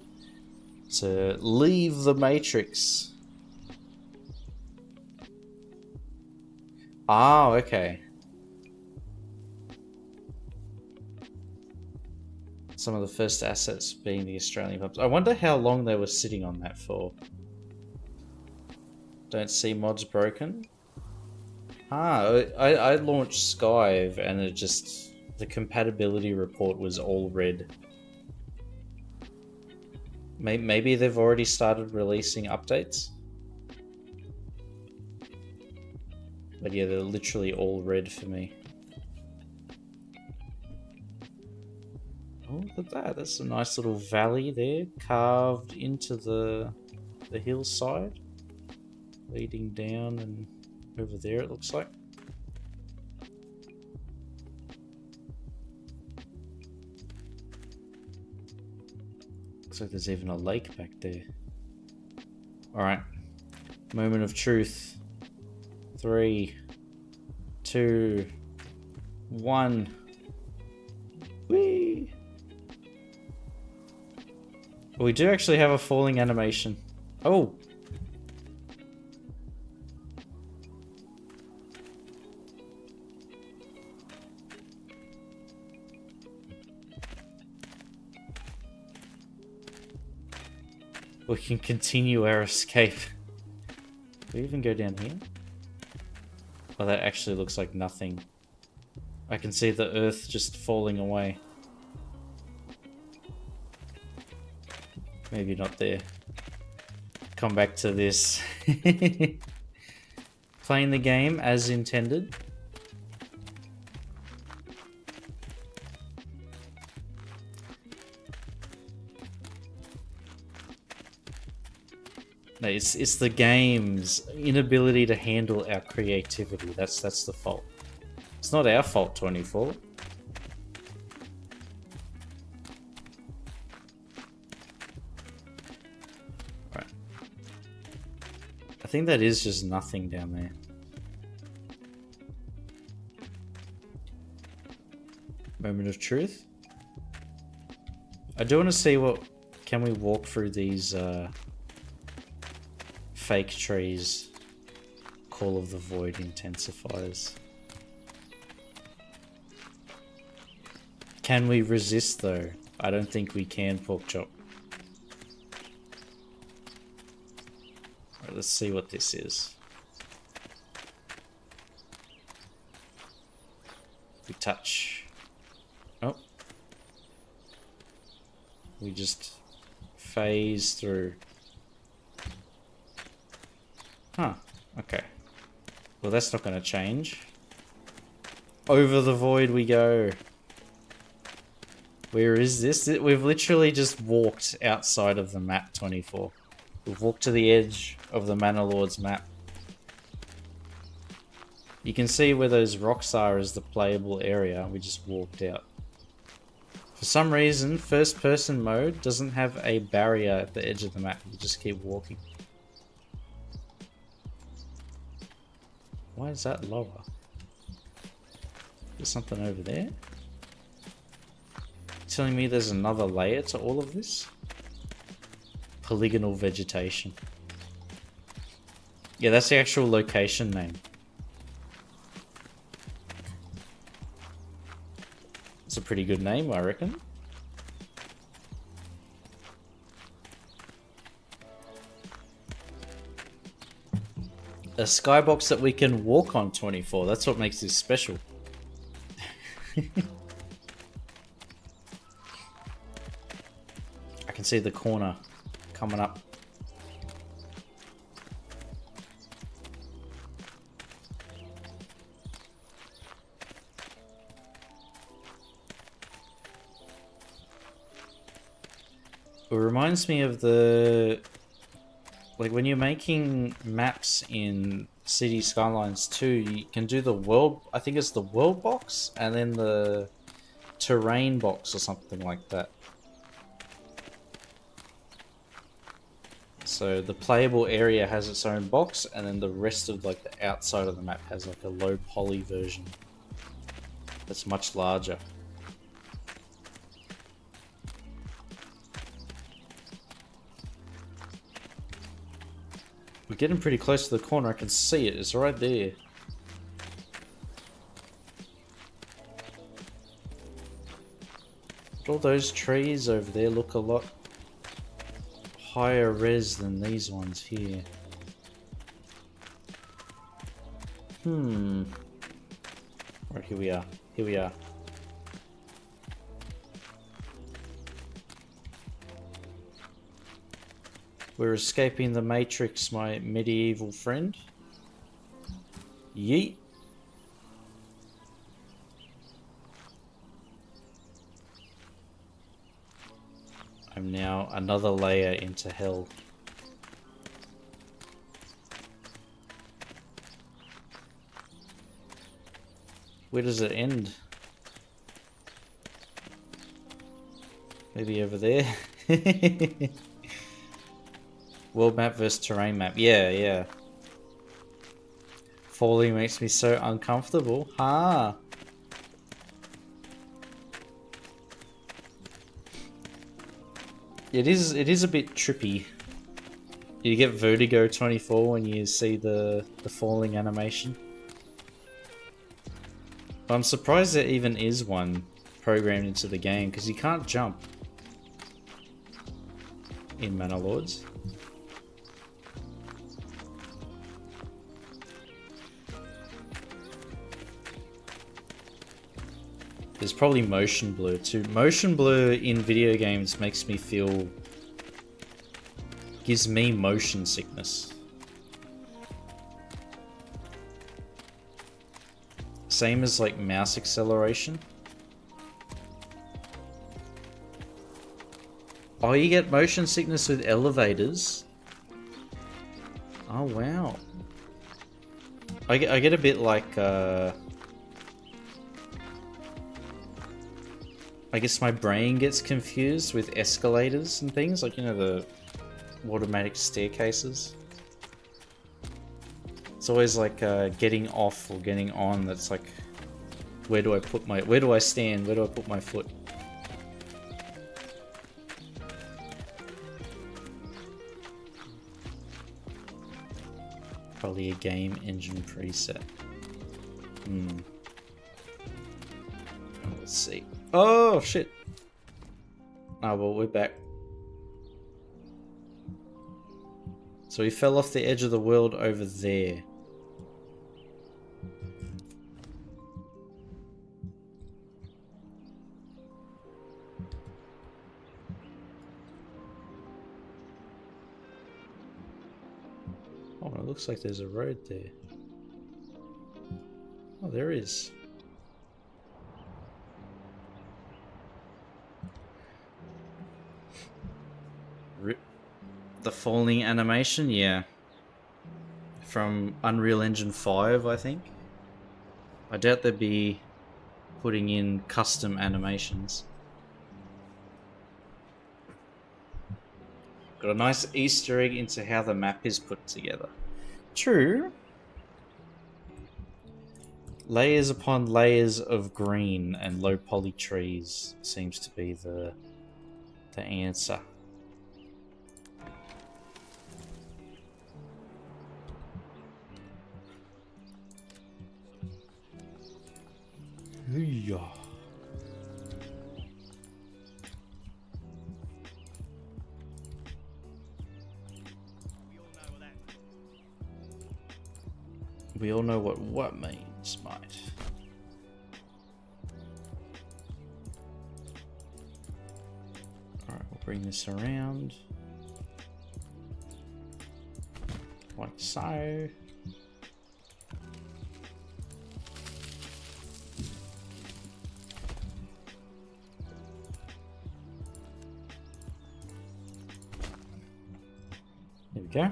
leave the Matrix. Ah, okay. Some of the first assets being the Australian pubs. I wonder how long they were sitting on that for. Don't see mods broken. Ah, I launched Skive and it just... the compatibility report was all red. Maybe they've already started releasing updates? But yeah, they're literally all red for me. Oh, look at that. That's a nice little valley there, carved into the hillside. Leading down and over there, it looks like. Looks like there's even a lake back there. Alright. Moment of truth. 3, 2, 1. Whee! We do actually have a falling animation. Oh! We can continue our escape. Do we even go down here? Oh, that actually looks like nothing. I can see the earth just falling away. Maybe not there. Come back to this. Playing the game as intended. No, it's the game's inability to handle our creativity. That's the fault. It's not our fault, 24. Right. I think that is just nothing down there. Moment of truth. I do want to see what... Can we walk through these fake trees? Call of the Void intensifiers. Can we resist though? I don't think we can, Porkchop. Alright, let's see what this is. We touch. Oh. We just phase through. Huh, okay. Well, that's not going to change. Over the void we go. Where is this? We've literally just walked outside of the map, 24. We've walked to the edge of the Manor Lord's map. You can see where those rocks are as the playable area. We just walked out. For For some reason, first person mode doesn't have a barrier at the edge of the map. You just keep walking. Why is that lower? There's something over there? Telling me there's another layer to all of this? Polygonal vegetation. Yeah, that's the actual location name. It's a pretty good name, I reckon. A skybox that we can walk on 24. That's what makes this special. I can see the corner coming up. It reminds me of the... like when you're making maps in City Skylines 2, you can do the world... I think it's the world box and then the terrain box or something like that. So the playable area has its own box and then the rest of like the outside of the map has like a low poly version that's much larger. We're getting pretty close to the corner. I can see it. It's right there. But all those trees over there look a lot higher res than these ones here. Right, here we are. Here we are. We're escaping the Matrix, my medieval friend. Yeet. I'm now another layer into hell. Where does it end? Maybe over there? World map versus terrain map. Yeah, yeah. Falling makes me so uncomfortable. Ha! It is a bit trippy. You get Vertigo 24 when you see the falling animation. But I'm surprised there even is one programmed into the game, because you can't jump in Manor Lords. There's probably motion blur too. Motion blur in video games makes me feel... gives me motion sickness. Same as like mouse acceleration. Oh, you get motion sickness with elevators? Oh wow. I get a bit like I guess my brain gets confused with escalators and things, like, you know, the automatic staircases. It's always like getting off or getting on that's like, where do I stand, where do I put my foot? Probably a game engine preset. Let's see. Oh shit. Oh well, we're back. So we fell off the edge of the world over there. Oh, it looks like there's a road there. Oh, there is. The falling animation, yeah. From Unreal Engine 5, I think. I doubt they'd be putting in custom animations. Got a nice Easter egg into how the map is put together. True. Layers upon layers of green and low poly trees seems to be the answer. Yeah. We all know what that. We all know what means, mate. Alright, we'll bring this around. Like so. There we go.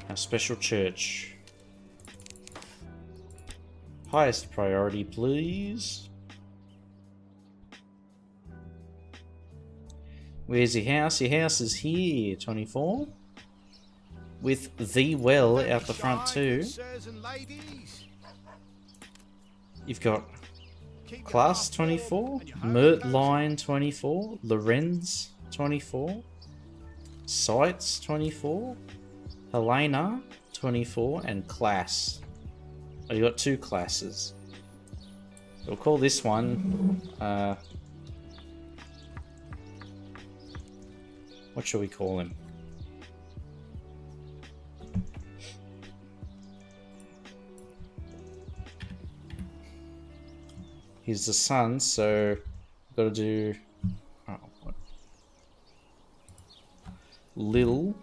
Our special church. Highest priority, please. Where's your house? Your house is here, 24. With the well out the front too. Sirs and ladies. You've got Keep your Class heart warm 24, and your home Mert cozy. Line 24, Lorenz 24, Sites 24, Helena 24, and Class. Oh, you got 2 classes. We'll call this one. What shall we call him? He's the son, so got to do. Oh, what? Lil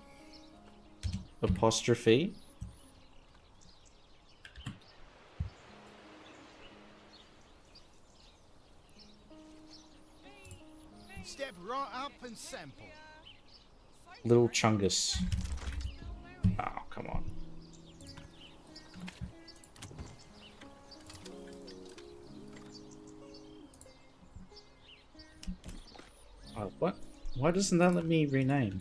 apostrophe. Step right up and sample. Little Chungus. Oh, come on. Oh, what? Why doesn't that let me rename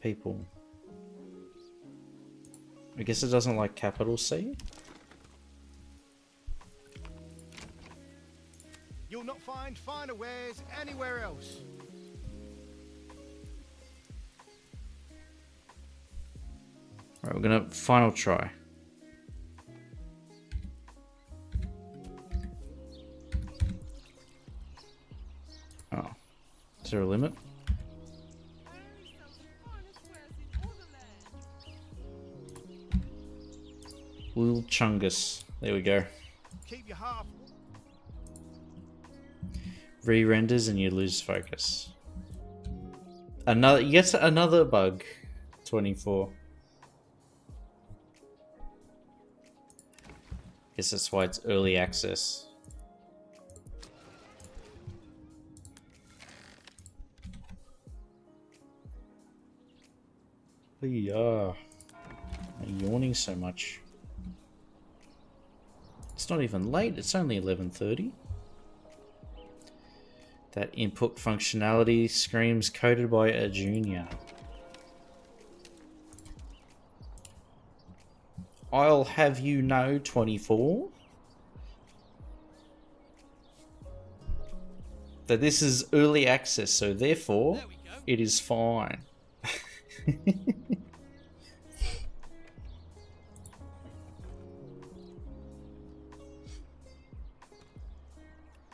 people? I guess it doesn't like capital C. You'll not find finer wares anywhere else. Alright, we're gonna final try. Oh. Is there a limit? Lil Chungus. There we go. Keep your heart. Re-renders and you lose focus. Another, yet another bug. 24. Guess that's why it's early access. Yeah. I'm yawning so much. It's not even late, it's only 11:30. That input functionality screams coded by a junior. I'll have you know, 24, that this is early access, so therefore There we go. it is fine.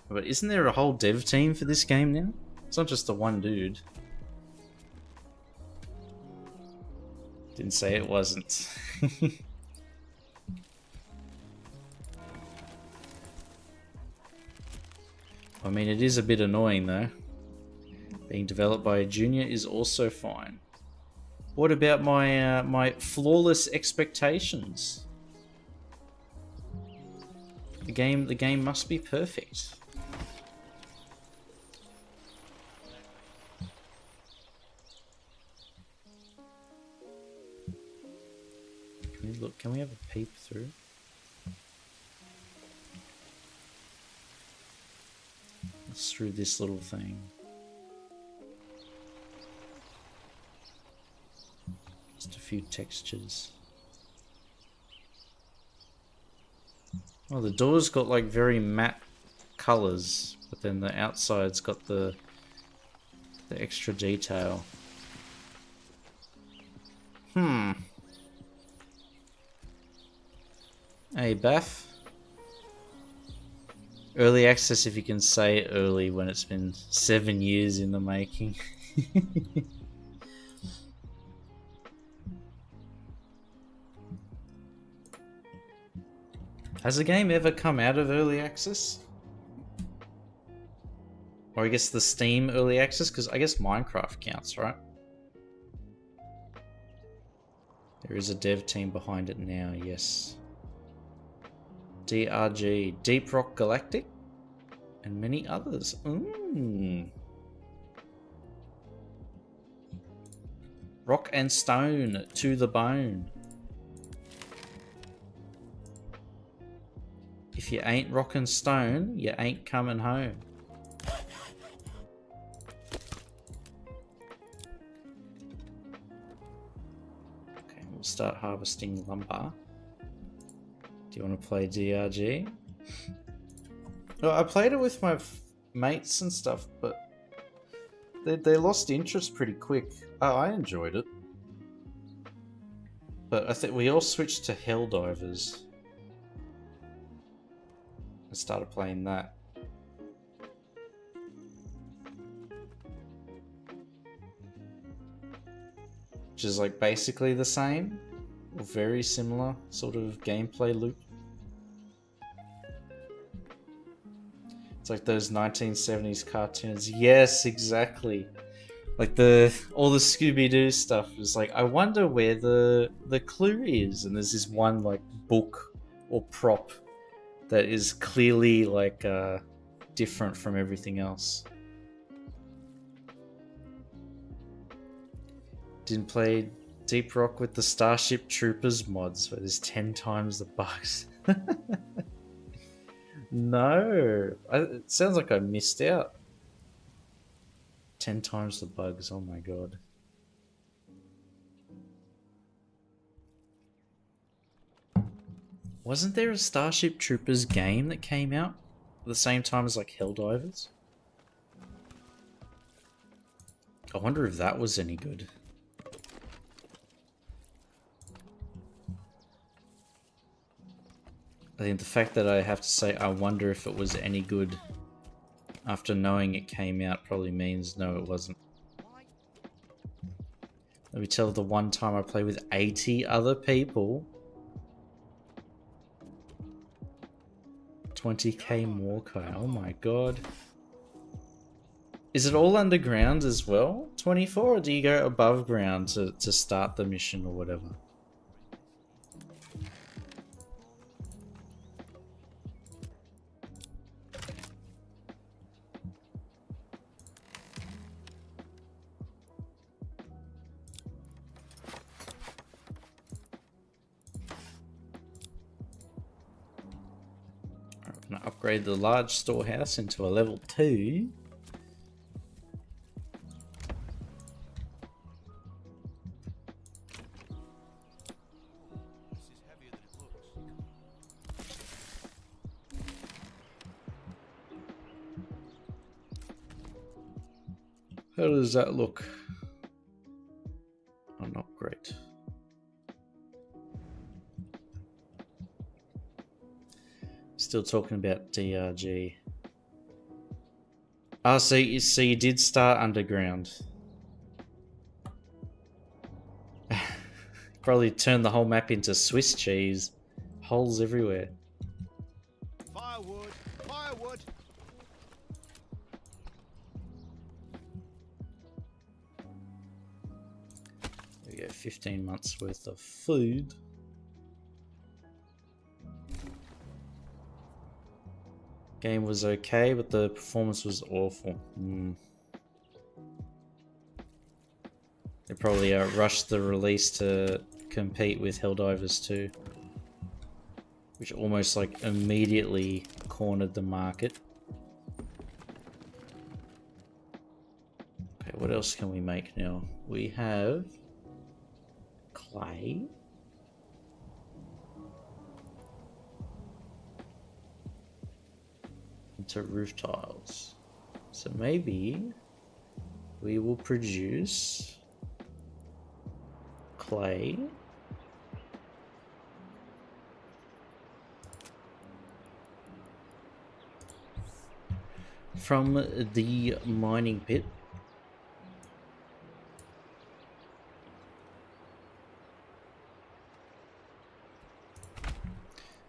But isn't there a whole dev team for this game now? It's not just the one dude. Didn't say it wasn't. I mean, it is a bit annoying though. Being developed by a junior is also fine. What about my my flawless expectations? The game must be perfect. Can we look? Can we have a peep through? It's through this little thing. few textures. Well, the door's got like very matte colors, but then the outside's got the extra detail. Hey, Bath. Early access, if you can say early when it's been 7 years in the making. Has a game ever come out of early access? Or I guess the Steam early access? Because I guess Minecraft counts, right? There is a dev team behind it now, yes. DRG, Deep Rock Galactic, and many others. Rock and stone to the bone. If you ain't rockin' stone, you ain't coming home. Okay, we'll start harvesting lumber. Do you want to play DRG? Well, I played it with my mates and stuff, but they lost interest pretty quick. Oh, I enjoyed it. But I think we all switched to Helldivers. I started playing that. Which is like basically the same, or very similar sort of gameplay loop. It's like those 1970s cartoons. Yes, exactly. Like all the Scooby-Doo stuff is like, I wonder where the clue is, and there's this one like book or prop that is clearly like different from everything else. Didn't play Deep Rock with the Starship Troopers mods, where there's 10 times the bugs. No, it sounds like I missed out. 10 times the bugs, oh my god. Wasn't there a Starship Troopers game that came out at the same time as like Helldivers? I wonder if that was any good. I think the fact that I have to say I wonder if it was any good after knowing it came out probably means no, it wasn't. Let me tell the one time I played with 80 other people. 20k Morkai, oh my god. Is it all underground as well, 24, or do you go above ground to start the mission or whatever? I'm gonna upgrade the large storehouse into a level 2. How does that look? Oh, not great. Still talking about DRG. Oh, so you did start underground. Probably turned the whole map into Swiss cheese. Holes everywhere. Firewood! Firewood! There we go, 15 months worth of food. Game was okay, but the performance was awful. They probably rushed the release to compete with Helldivers 2, which almost like immediately cornered the market. Okay, what else can we make now? We have clay. Into roof tiles. So maybe we will produce clay from the mining pit.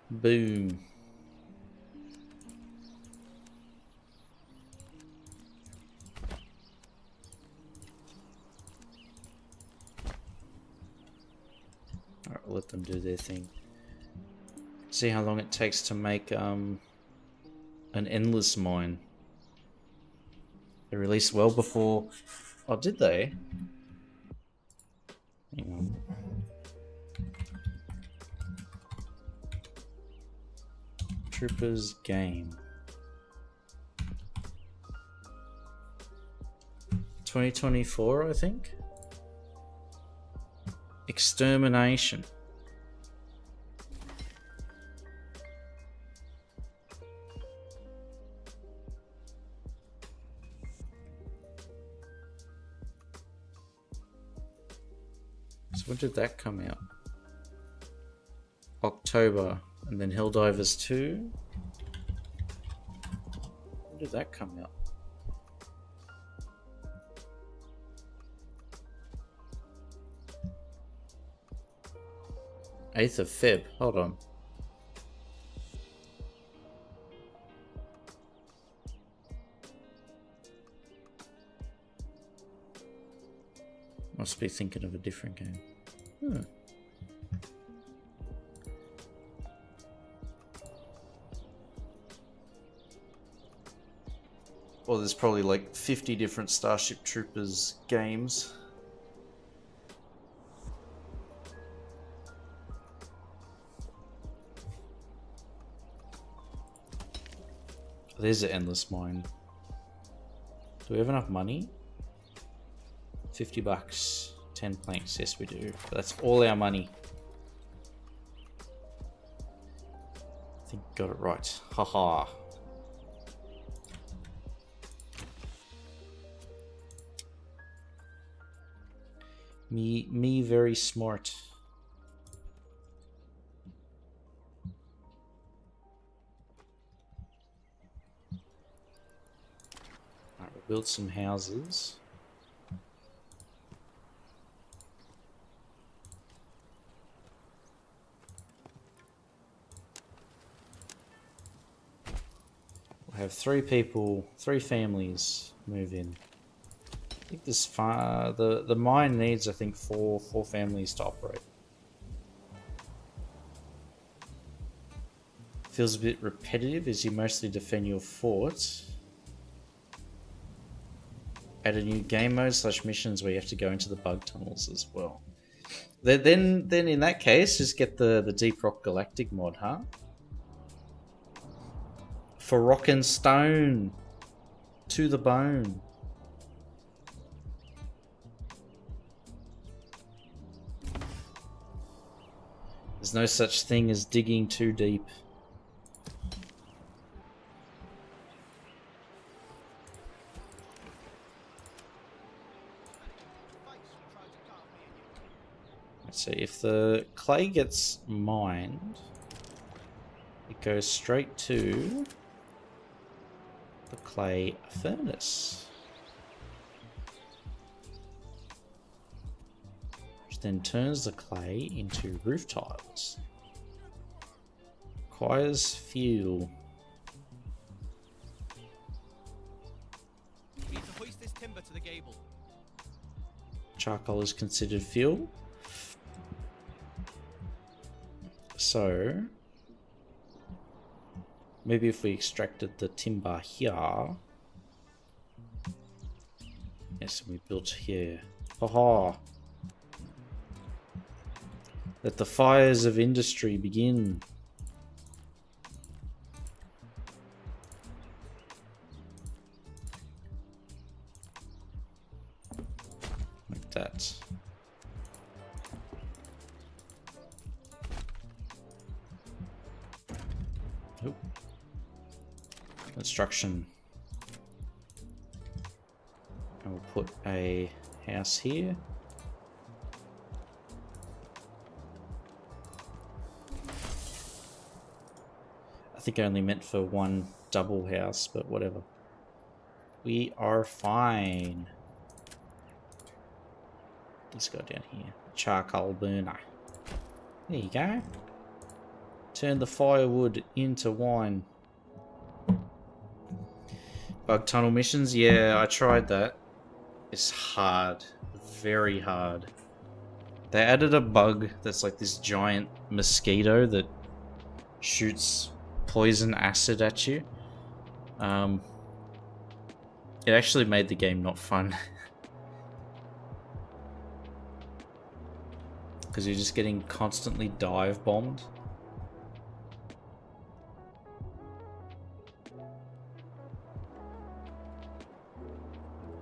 Boom. Alright, we'll let them do their thing. See how long it takes to make an endless mine. They released well before... Oh, did they? Hang on. Troopers game. 2024, I think. Extermination. So when did that come out? October. And then Helldivers 2. When did that come out? Eighth of Feb. Hold on. Must be thinking of a different game. Well, there's probably like 50 different Starship Troopers games. There's an endless mine. Do we have enough money? 50 bucks. 10 planks. Yes, we do. But that's all our money. I think got it right. Haha. Me very smart. Alright, we'll build some houses. We'll have 3 people, 3 families move in. I think this the mine needs, I think, four families to operate. Feels a bit repetitive as you mostly defend your fort. Add a new game mode / missions where you have to go into the bug tunnels as well. Then in that case, just get the Deep Rock Galactic mod, huh? For rock and stone, to the bone. There's no such thing as digging too deep. So if the clay gets mined, it goes straight to the clay furnace, which then turns the clay into roof tiles. Requires fuel. We need to hoist this timber to the gable. Charcoal is considered fuel. So maybe if we extracted the timber here. Yes, we built here. Haha. Let the fires of industry begin. Like that. construction. And we'll put a house here. I think I only meant for one double house, but whatever. We are fine. Let's go down here. Charcoal burner. There you go. Turn the firewood into wine. Bug tunnel missions? Yeah, I tried that. It's hard. Very hard. They added a bug that's like this giant mosquito that shoots poison acid at you. It actually made the game not fun. Because you're just getting constantly dive bombed.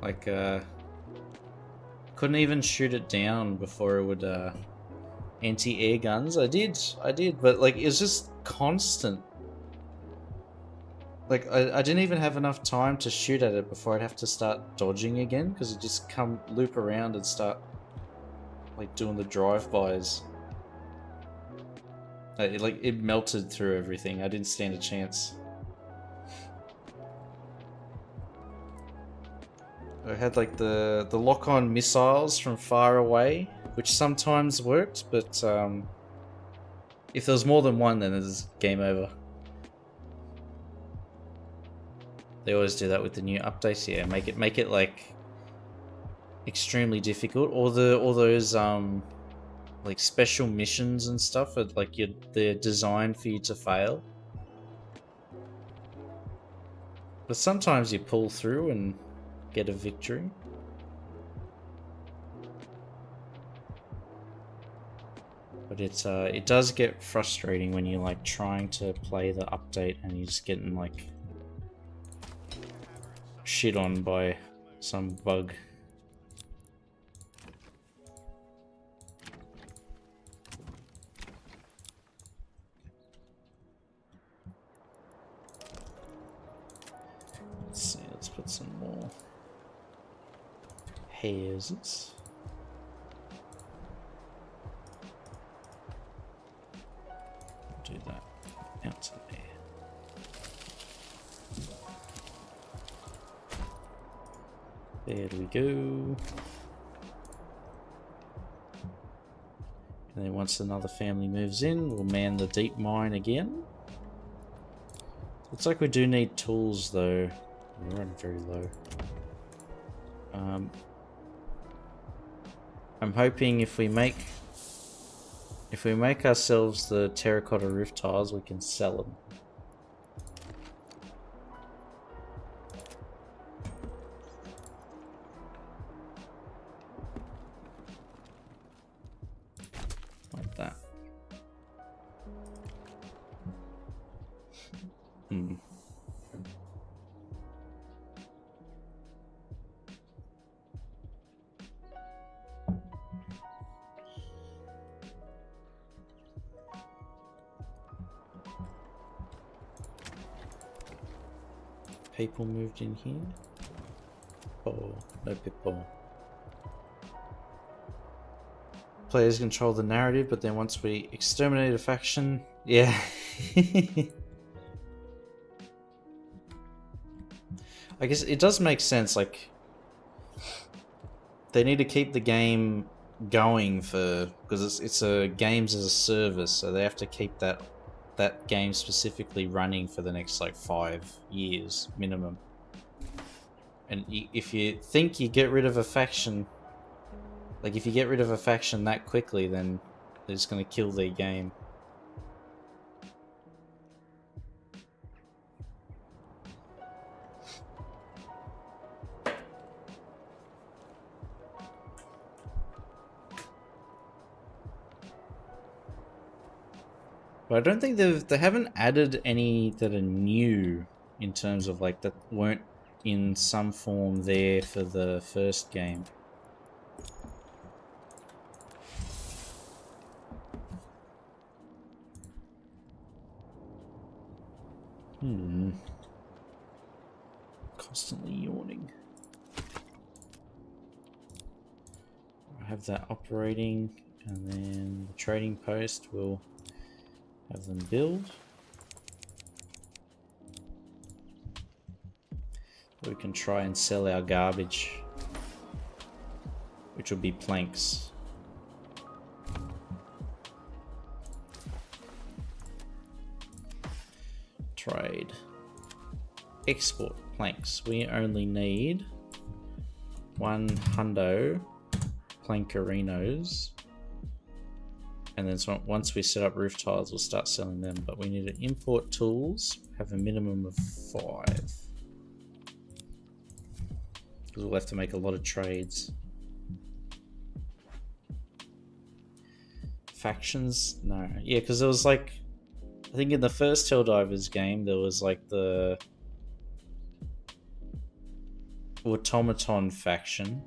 Like, couldn't even shoot it down before it would, anti-air guns. I did, but like, it was just constant. Like, I didn't even have enough time to shoot at it before I'd have to start dodging again, because it just come loop around and start, like, doing the drive-bys. It melted through everything. I didn't stand a chance. I had like the lock-on missiles from far away, which sometimes worked, but if there was more than one, then it's game over. They always do that with the new updates. Yeah, make it like extremely difficult. All those like special missions and stuff are like they're designed for you to fail. But sometimes you pull through and get a victory. But it does get frustrating when you're like trying to play the update and you're just getting like shit on by some bug. Let's see, let's put some more hairs. Do that out to there. There we go. And then once another family moves in, we'll man the deep mine again. Looks like we do need tools though. We're running very low. I'm hoping if we make ourselves the terracotta roof tiles, we can sell them. Like that. People moved in here. Oh, no people. Players control the narrative, but then once we exterminate a faction, yeah. I guess it does make sense, like they need to keep the game going because it's a games as a service, so they have to keep that game specifically running for the next like 5 years minimum. And if you think you get rid of a faction, like if you get rid of a faction that quickly, then they're just going to kill their game. But I don't think they haven't added any that are new in terms of like that weren't in some form there for the first game. Constantly yawning. I have that operating, and then the trading post will have them build. We can try and sell our garbage, which will be planks. Trade. Export planks. We only need 100 plankerinos. And then once we set up roof tiles, we'll start selling them. But we need to import tools, have a minimum of 5. Because we'll have to make a lot of trades. Factions? No. Yeah, because there was like, I think in the first Helldivers game, there was like the Automaton faction,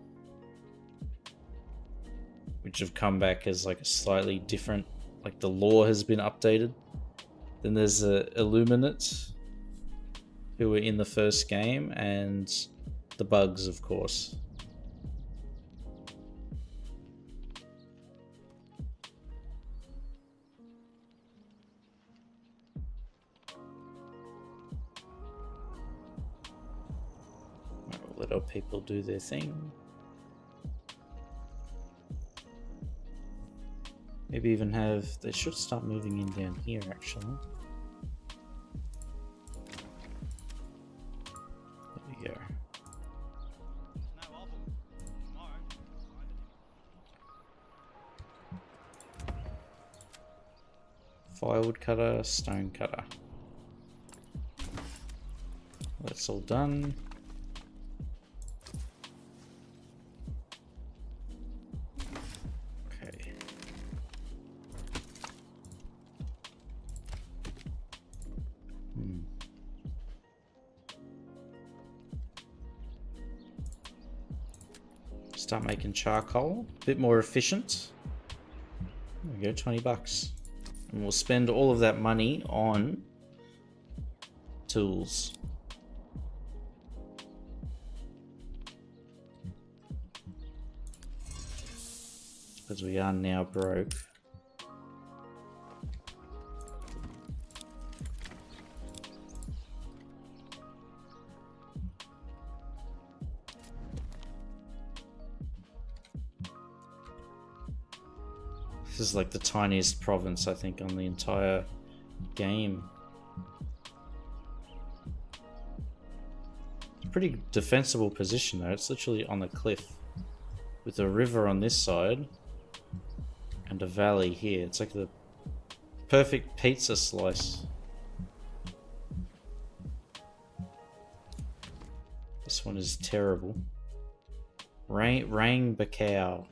which have come back as like a slightly different, like the lore has been updated. Then there's the Illuminates, who were in the first game, and the Bugs, of course. We'll let our people do their thing. Maybe even have, they should start moving in down here actually. There we go. No oven. Tomorrow. Firewood cutter, stone cutter. That's all done. Okay. Start making charcoal. A bit more efficient. There we go, 20 bucks. And we'll spend all of that money on tools. Because we are now broke. This is like the tiniest province, I think, on the entire game. It's a pretty defensible position though. It's literally on the cliff with a river on this side and a valley here. It's like the perfect pizza slice. This one is terrible. Rang Bacau.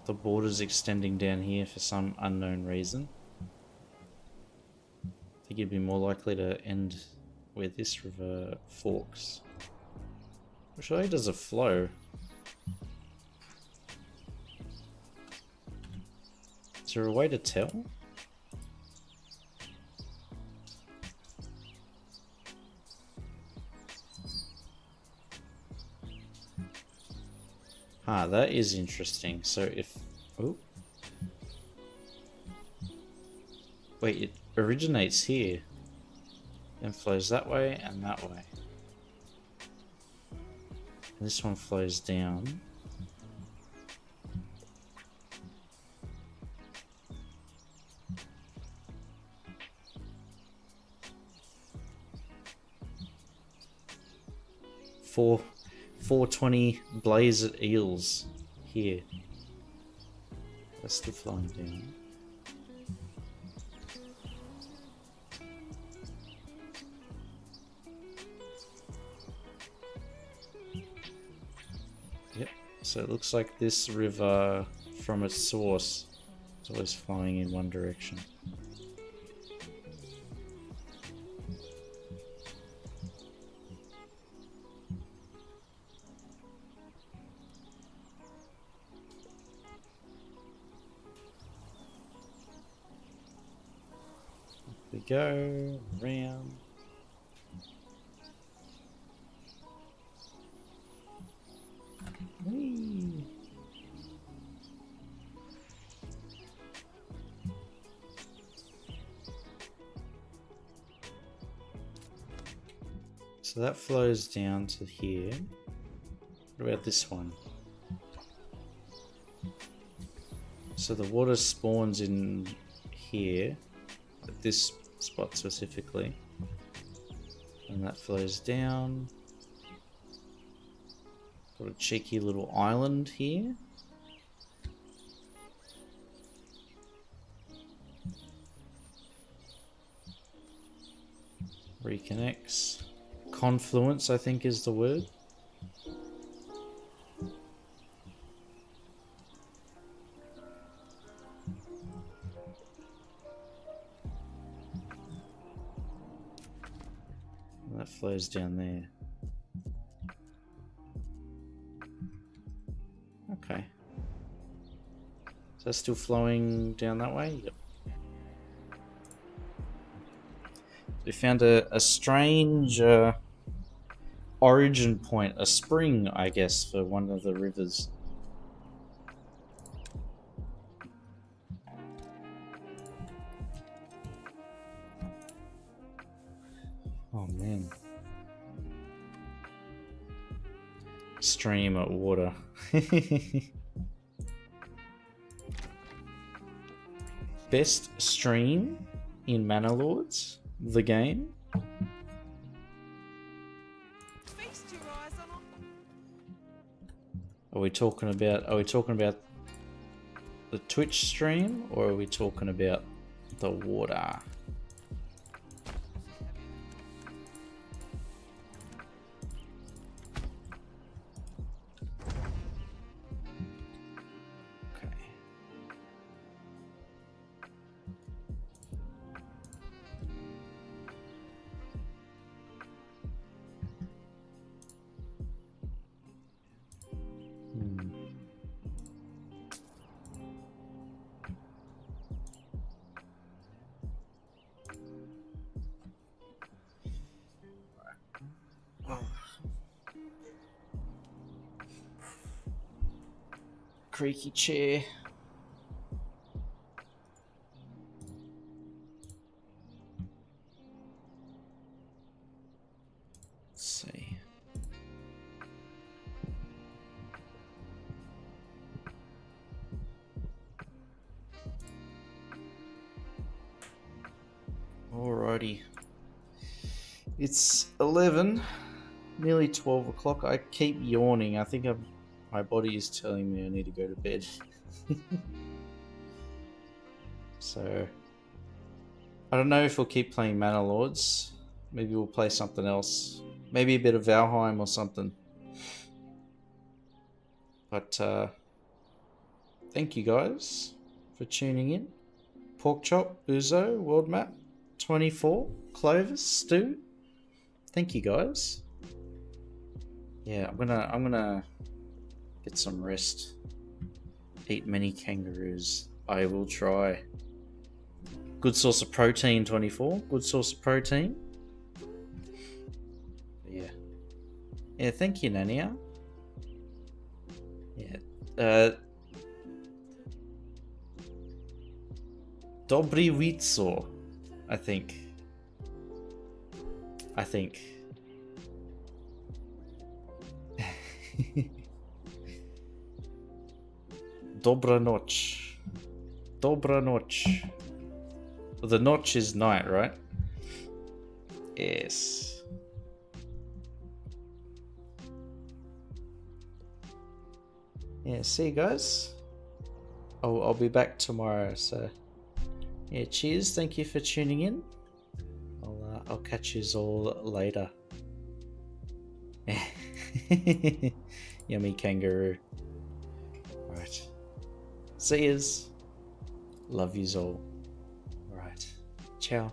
The border's extending down here for some unknown reason. I think it'd be more likely to end where this river forks. Which way does it flow? Is there a way to tell? Ah, that is interesting. So if... Oh. Wait, it originates here. Then flows that way and that way. And this one flows down. Four 420 blazed eels here. They're still flying down. Yep, so it looks like this river from its source is always flowing in one direction. we go. Round. Whee. So that flows down to here. What about this one? So the water spawns in here, at this spot specifically, and that flows down. Got a cheeky little island here. Reconnects. Confluence, I think, is the word. And that flows down there. Okay. Is that still flowing down that way? Yep. We found a strange origin point, a spring, I guess, for one of the rivers. Oh man. Stream of water. Best stream in Manor Lords, the game. Feast your eyes on it. Are we talking about the Twitch stream, or are we talking about the water? Okay. Creaky chair. Let's see. Alrighty. It's 11, nearly 12 o'clock. I keep yawning. I think my body is telling me I need to go to bed. So, I don't know if we'll keep playing Manor Lords. Maybe we'll play something else. Maybe a bit of Valheim or something. But, thank you guys for tuning in. Porkchop, Uzo, World Map, 24, Clovis, Stu. Thank you guys. Yeah, I'm gonna get some rest. Eat many kangaroos. I will try. Good source of protein, 24. Good source of protein. Yeah. Yeah, thank you, Nania. Yeah. Dobry Witso, I think. Dobra noc. Dobra noc. The notch is night, right? Yes. Yeah, see you guys. I'll be back tomorrow, so yeah, cheers. Thank you for tuning in. I'll catch you all later. Yummy kangaroo. Right. See yous. Love yous all. Right. Ciao.